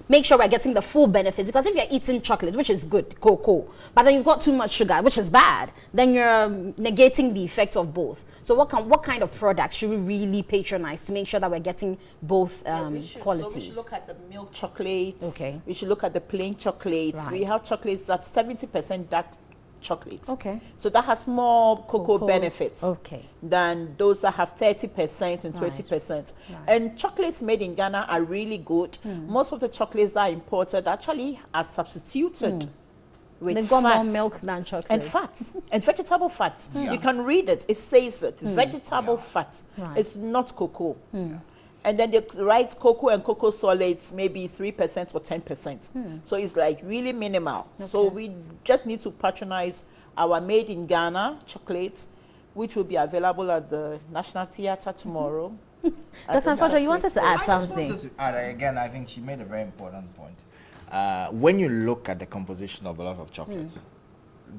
make sure we're getting the full benefits? Because if you're eating chocolate, which is good, cocoa, but then you've got too much sugar, which is bad, then you're negating the effects of both. So what kind of products should we really patronize to make sure that we're getting both qualities? So we should look at the milk chocolates. We should look at the plain chocolates. We have chocolates that's 70% dark chocolates. So that has more cocoa benefits than those that have 30% and 20%. And chocolates made in Ghana are really good. Most of the chocolates that are imported actually are substituted with They've got more fats milk than chocolate. and fats and vegetable fats. Yeah. You can read it. It says it. Vegetable fats. Right. It's not cocoa. And then they write cocoa and cocoa solids maybe 3% or 10%. So it's like really minimal. So we just need to patronize our made in Ghana chocolates, which will be available at the National Theatre tomorrow. Dr. Fojo, you wanted to add something. Again, I think she made a very important point. When you look at the composition of a lot of chocolates,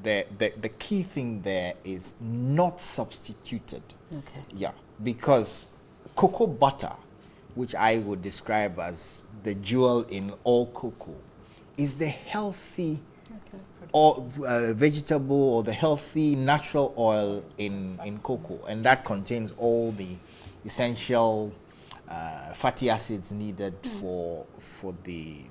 the key thing there is not substituted. Okay. Yeah, because cocoa butter, which I would describe as the jewel in all cocoa, is the healthy or vegetable or the healthy natural oil in cocoa, and that contains all the essential fatty acids needed for the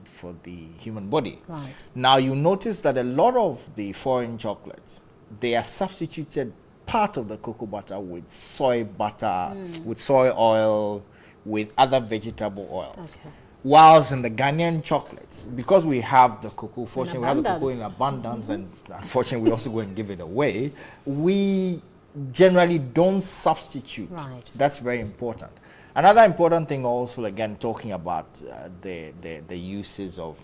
human body. Right. Now you notice that a lot of the foreign chocolates, they are substituted part of the cocoa butter with soy butter, with soy oil, with other vegetable oils. Okay. Whilst in the Ghanaian chocolates, because we have the cocoa, fortunately we have the cocoa in abundance, and unfortunately we also go and give it away, we generally don't substitute. Right. That's very important. Another important thing also, again, talking about the uses of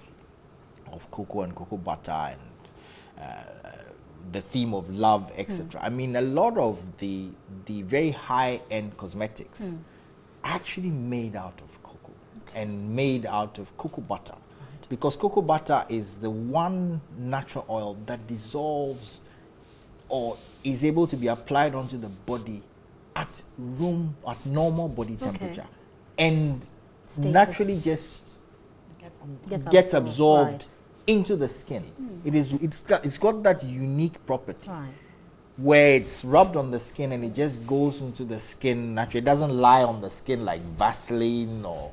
cocoa and cocoa butter and the theme of love, etc. I mean, a lot of the very high-end cosmetics are actually made out of cocoa and made out of cocoa butter, because cocoa butter is the one natural oil that dissolves or is able to be applied onto the body at normal body temperature, and naturally just gets absorbed into the skin. It's got that unique property where it's rubbed on the skin and it just goes into the skin naturally. It doesn't lie on the skin like Vaseline or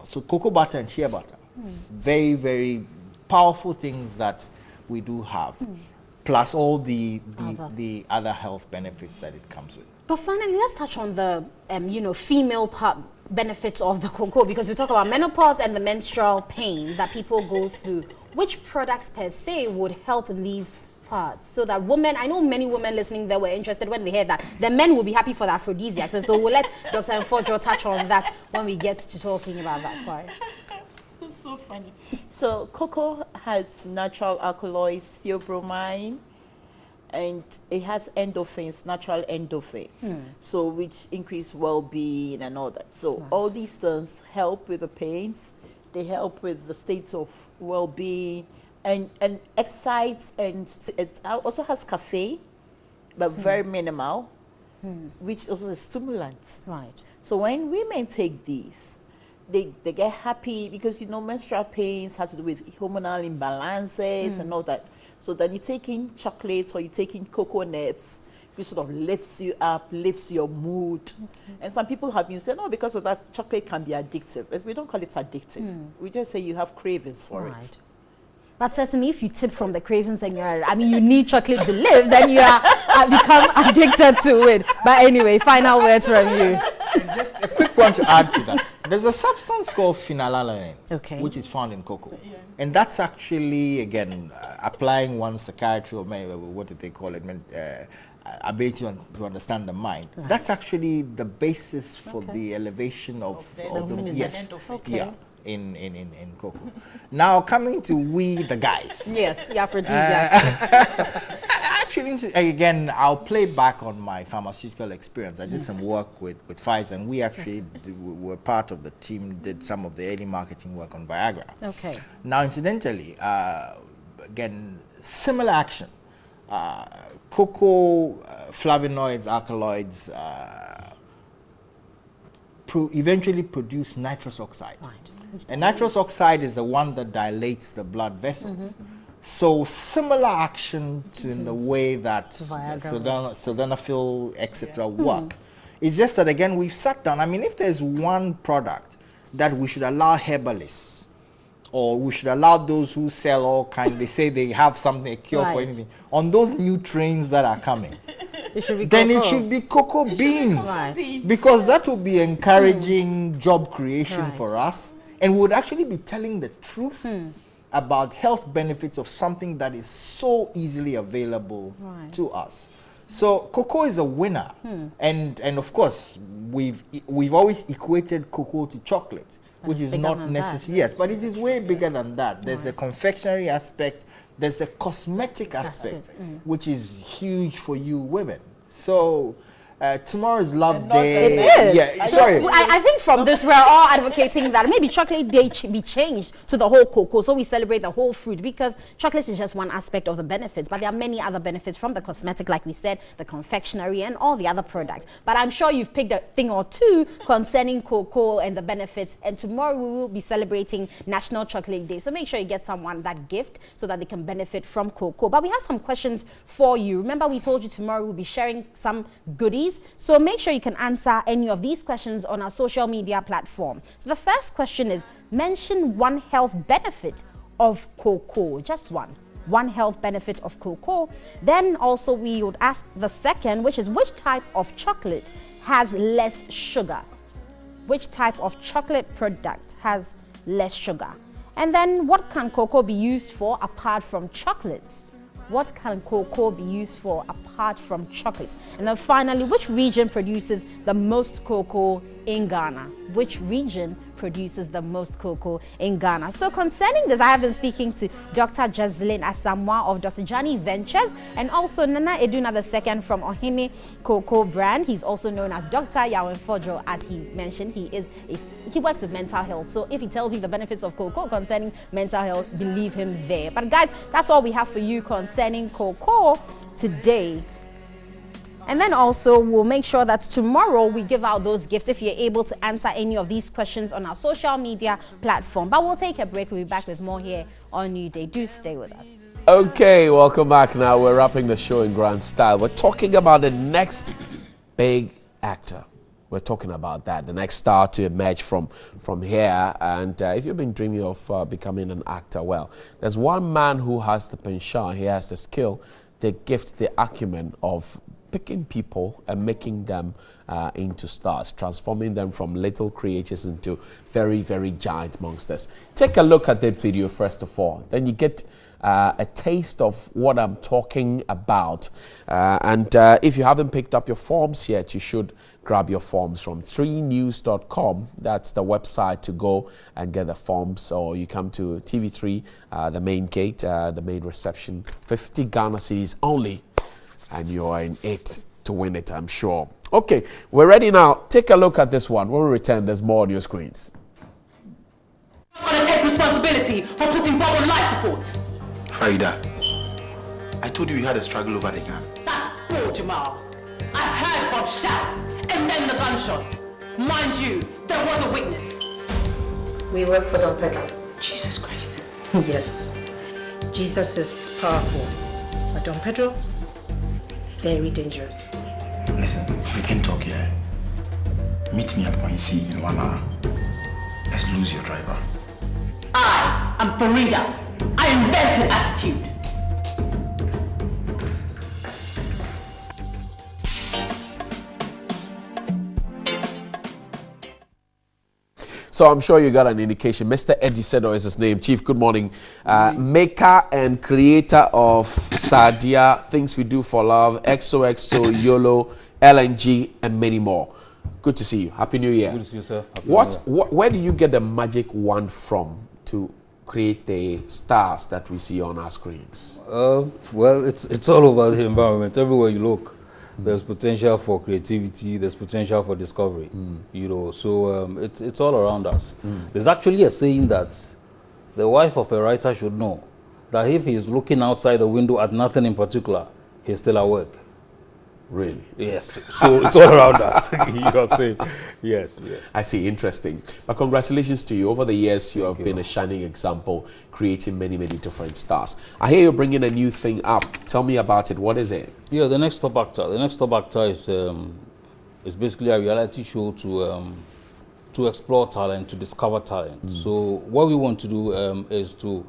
so cocoa butter and shea butter, very, very powerful things that we do have, plus all the other health benefits that it comes with. But finally, let's touch on the female part benefits of the cocoa, because we talk about menopause and the menstrual pain that people go through. Which products per se would help in these parts, so that women, I know many women listening there were interested when they heard that the men will be happy for the aphrodisiacs, and so we'll let Dr. Mfojo touch on that when we get to talking about that part. That's so funny. So cocoa has natural alkaloids, theobromine, and it has endorphins, natural endorphins, so which increase well-being and all that. So all these things help with the pains, they help with the state of well-being, and excites, and it also has caffeine, but very minimal, which also is stimulants. Right. So when women take these, they get happy, because menstrual pains has to do with hormonal imbalances and all that. So then you take in chocolates or you take in cocoa nibs, which sort of lifts you up, lifts your mood. And some people have been saying, oh, because of that, chocolate can be addictive. We don't call it addictive. We just say you have cravings for it. But certainly, if you tip from the cravings and you need chocolate to live, then you become addicted to it. But anyway, final words from you. Just a quick one to add to that. There's a substance called phenylalanine, which is found in cocoa. And that's actually, again, applying one's psychiatry, or what did they call it, ability to understand the mind. That's actually the basis for the elevation of the in cocoa. Now coming to we the guys. Yes, the aphrodisiac. Actually, again, I'll play back on my pharmaceutical experience. I did some work with Pfizer, and we actually were part of the team, did some of the early marketing work on Viagra. Okay. Now, incidentally, again, similar action. Cocoa, flavonoids, alkaloids, eventually produce nitrous oxide. Right. And nitrous oxide is the one that dilates the blood vessels. So similar action to in the way that sildenafil, etc. work. It's just that, again, we've sat down. I mean, if there's one product that we should allow herbalists, or we should allow those who sell all kinds, they say they have something, a cure for anything, on those new trains that are coming, it should be cocoa beans. Because that would be encouraging job creation for us, and we would actually be telling the truth about health benefits of something that is so easily available to us. So cocoa is a winner, and of course we've always equated cocoa to chocolate, which is not necessary. Yes, but it is way bigger than that. There's the confectionery aspect, there's the cosmetic aspect, which is huge for you women. So tomorrow is Love Day. It is. Yeah, So sorry. I think from this we're all advocating that maybe Chocolate Day be changed to the whole cocoa, so we celebrate the whole fruit, because chocolate is just one aspect of the benefits, but there are many other benefits from the cosmetic, like we said, the confectionery and all the other products. But I'm sure you've picked a thing or two concerning cocoa and the benefits, and tomorrow we will be celebrating National Chocolate Day. So make sure you get someone that gift so that they can benefit from cocoa. But we have some questions for you. Remember, we told you tomorrow we'll be sharing some goodies. So make sure you can answer any of these questions on our social media platform. So the first question is, mention one health benefit of cocoa. Just one health benefit of cocoa. Then also we would ask the second, which is, which type of chocolate has less sugar? Which type of chocolate product has less sugar? And then, what can cocoa be used for apart from chocolates? What can cocoa be used for apart from chocolate? And then finally, which region produces the most cocoa in Ghana? Which region produces the most cocoa in Ghana? So concerning this, I have been speaking to Dr. Jocelyn Asamoah of Dr. Johnny Ventures, and also Nana Eduna II from Ohene Cocoa brand. He's also known as Dr. Yawin Fojo, as he mentioned. He works with mental health. So if he tells you the benefits of cocoa concerning mental health, believe him there. But guys, that's all we have for you concerning cocoa today. And then also, we'll make sure that tomorrow we give out those gifts if you're able to answer any of these questions on our social media platform. But we'll take a break. We'll be back with more here on Newday. Do stay with us. Okay, welcome back. Now we're wrapping the show in grand style. We're talking about the next big actor. We're talking about that, the next star to emerge from here. And if you've been dreaming of becoming an actor, well, there's one man who has the penchant, he has the skill, the gift, the acumen of picking people and making them into stars, transforming them from little creatures into very, very giant monsters. Take a look at that video first of all. Then you get a taste of what I'm talking about. And if you haven't picked up your forms yet, you should grab your forms from 3news.com. That's the website to go and get the forms, or you come to TV3, the main gate, the main reception, 50 Ghana cedis only, and you're in it to win it, I'm sure. Okay, we're ready now. Take a look at this one. When we return, there's more on your screens. I'm going to take responsibility for putting Bob on life support. Farida, I told you had a struggle over the gun. That's poor, Jamal. I heard Bob shout, and then the gunshot. Mind you, there was a witness. We work for Don Pedro. Jesus Christ. Yes. Jesus is powerful. But Don Pedro, very dangerous. Listen, we can talk here. Meet me at point C in 1 hour. Let's lose your driver. I am Farida. I invented attitude. So I'm sure you got an indication. Mr. Eddie Sedo is his name. Chief, good morning. Maker and creator of Sadia, Things We Do for Love, XOXO, YOLO, LNG, and many more. Good to see you. Happy New Year. Good to see you, sir. Where do you get the magic wand from to create the stars that we see on our screens? Well, it's all over the environment. Everywhere you look, there's potential for creativity. There's potential for discovery. You know, so it's all around us. There's actually a saying that the wife of a writer should know that if he's looking outside the window at nothing in particular, he's still at work. Really? Yes. So it's all around us. You know what I'm saying? Yes, yes. I see. Interesting. But congratulations to you. Over the years, you have been a shining example, creating many, many different stars. I hear you're bringing a new thing up. Tell me about it. What is it? Yeah, The Next Top Actor. The Next Top Actor is basically a reality show to explore talent, to discover talent. So what we want to do is to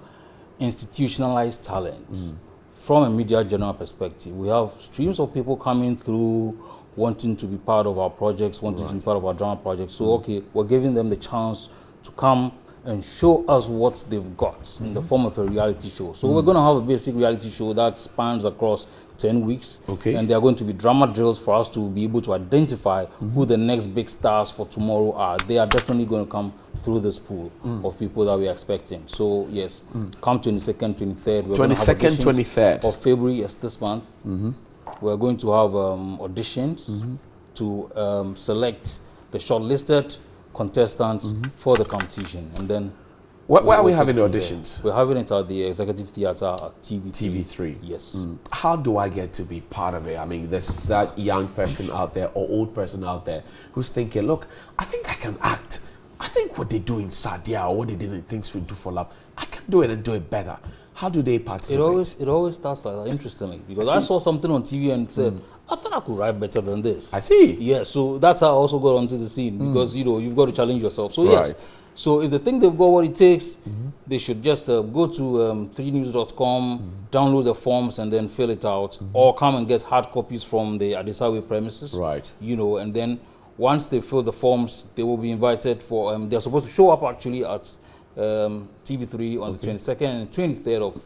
institutionalize talent. From a media general perspective, we have streams of people coming through, wanting to be part of our projects, wanting to be part of our drama projects. So, okay, we're giving them the chance to come and show us what they've got in the form of a reality show. So we're going to have a basic reality show that spans across 10 weeks. Okay. And there are going to be drama drills for us to be able to identify who the next big stars for tomorrow are. They are definitely going to come through this pool of people that we're expecting. So yes, come 22nd, 23rd. We're 22nd, 23rd of February, yes, this month. We're going to have auditions to select the shortlisted contestants for the competition, and then where are we having the auditions? We're having it at the Executive Theatre at TV3. Yes. How do I get to be part of it? I mean, there's that young person out there or old person out there who's thinking, look, I think I can act. I think what they do in Sadia or what they did in Things We Do for Love, I can do it and do it better. How do they participate? It always starts like that, interestingly, because I saw something on TV and said, I thought I could write better than this. I see. Yeah, so that's how I also got onto the scene, because, you know, you've got to challenge yourself. So yes, so if they think they've got what it takes, they should just go to 3news.com, download the forms and then fill it out, or come and get hard copies from the Adisawe premises. Right. You know, and then once they fill the forms, they will be invited for, they're supposed to show up actually at TV3 on the 22nd and 23rd of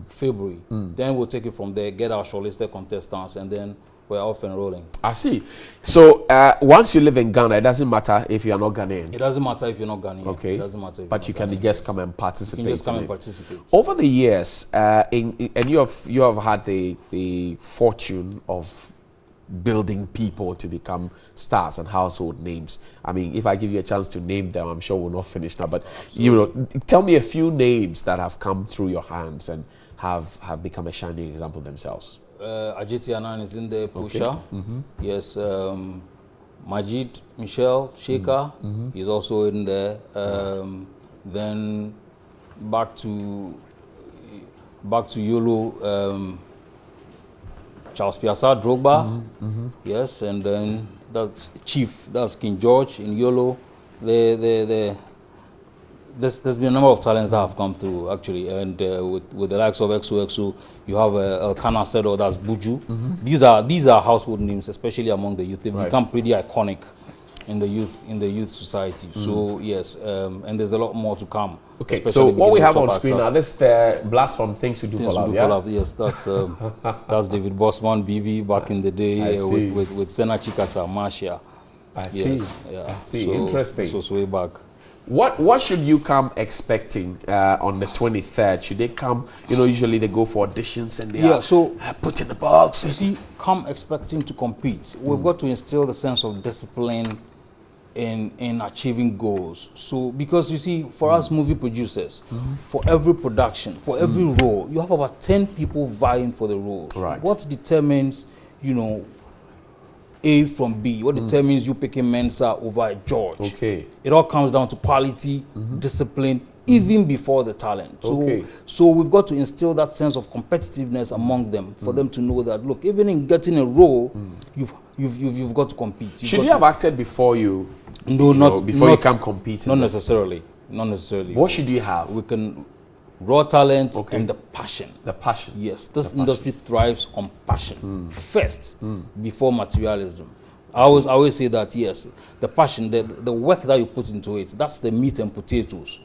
February. Then we'll take it from there, get our shortlisted contestants, and then we're off and rolling. I see. So once you live in Ghana, it doesn't matter if you're not Ghanaian. It doesn't matter if you're not Ghanaian. Okay. It doesn't matter if but you can just come and participate. You can just come and participate. Over the years, and you have had the fortune of building people to become stars and household names. I mean, if I give you a chance to name them, I'm sure we'll not finish now. But you know, tell me a few names that have come through your hands and have become a shining example themselves. Ajiti Anan is in there, Pusha. Yes, Majid Michelle Shaker is also in there. Then back to Yolo, Charles Piazza Drogba. Yes, and then that's Chief, that's King George in Yolo. There's been a number of talents that have come through actually, and with the likes of XOXO, you have Elkanah Sedo, that's Buju. These are household names, especially among the youth. They've become pretty iconic in the youth society. So yes, and there's a lot more to come. Okay, so what we have on screen now, this is the blast from Things We Do for Love. Yeah? Yes, that's David Bossman, BB back in the day with Sena Chikata, Marcia. I see. Yeah. I see. So, interesting. So way back. What should you come expecting on the 23rd? Should they come? You know, usually they go for auditions and they are put in the box. You see, come expecting to compete. We've got to instill the sense of discipline in achieving goals. So, because you see, for us movie producers, for every production, for every role, you have about 10 people vying for the roles. Right. What determines, you know, A from B? What determines you picking Mensa over George? Okay. It all comes down to quality, discipline, even before the talent. So we've got to instill that sense of competitiveness among them for them to know that, look, even in getting a role, you've got to compete. Should you have acted before you? No, before you come compete. Not necessarily. Not necessarily. What should you have? We can raw talent and the passion. The passion. Yes, this industry thrives on passion first before materialism. I always say that, yes, the passion, the work that you put into it, that's the meat and potatoes.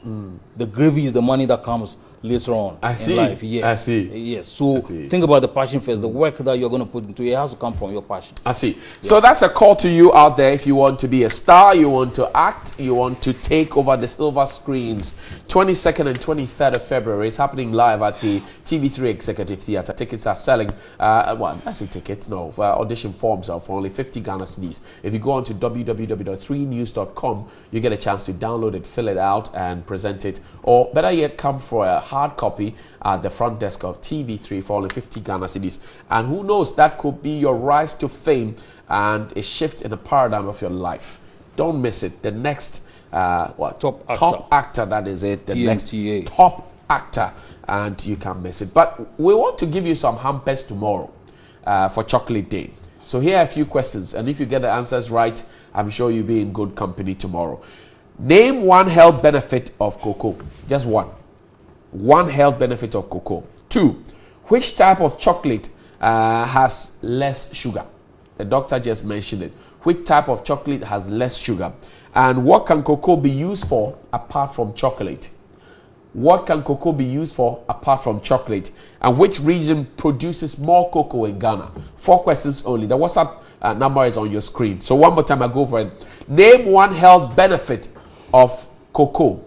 The gravy is the money that comes later on in life. Yes. I see. Yes. So think about the passion first. The work that you're going to put into it has to come from your passion. I see. Yeah. So that's a call to you out there. If you want to be a star, you want to act, you want to take over the silver screens. 22nd and 23rd of February. It's happening live at the TV3 Executive Theatre. Tickets are selling. Well, I say tickets. No, audition forms are for only 50 Ghana cedis. If you go on to www.3news.com, you get a chance to download it, fill it out, and present it. Or better yet, come for a hard copy at the front desk of TV3 for only 50 Ghana cedis. And who knows, that could be your rise to fame and a shift in the paradigm of your life. Don't miss it. The next top actor, that is it. The next top actor, and you can't miss it. But we want to give you some hampers tomorrow for Chocolate Day. So here are a few questions, and if you get the answers right, I'm sure you'll be in good company tomorrow. Name one health benefit of cocoa. Just one. One health benefit of cocoa. 2, which type of chocolate has less sugar? The doctor just mentioned it. Which type of chocolate has less sugar? And what can cocoa be used for apart from chocolate? What can cocoa be used for apart from chocolate? And which region produces more cocoa in Ghana? 4 questions only. The WhatsApp number is on your screen. So one more time, I go for it. Name one health benefit of cocoa.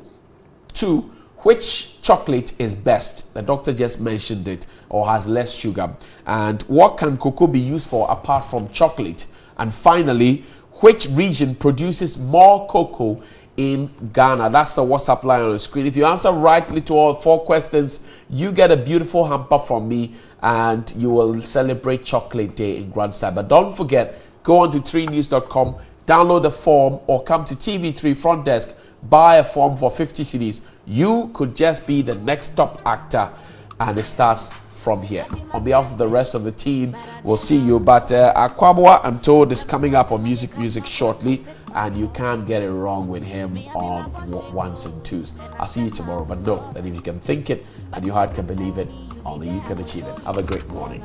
2, which chocolate is best? The doctor just mentioned it, or has less sugar. And what can cocoa be used for apart from chocolate? And finally, which region produces more cocoa in Ghana? That's the WhatsApp line on the screen. If you answer rightly to all 4 questions, you get a beautiful hamper from me, and you will celebrate Chocolate Day in grand style. But don't forget, go on to 3news.com, download the form, or come to TV3 front desk, buy a form for 50 cedis. You could just be the next top actor, and it starts from here. On behalf of the rest of the team, we'll see you. But Akwabwa, I'm told, is coming up on Music shortly, and you can't get it wrong with him on 1s and 2s. I'll see you tomorrow, but know that if you can think it and your heart can believe it, only you can achieve it. Have a great morning.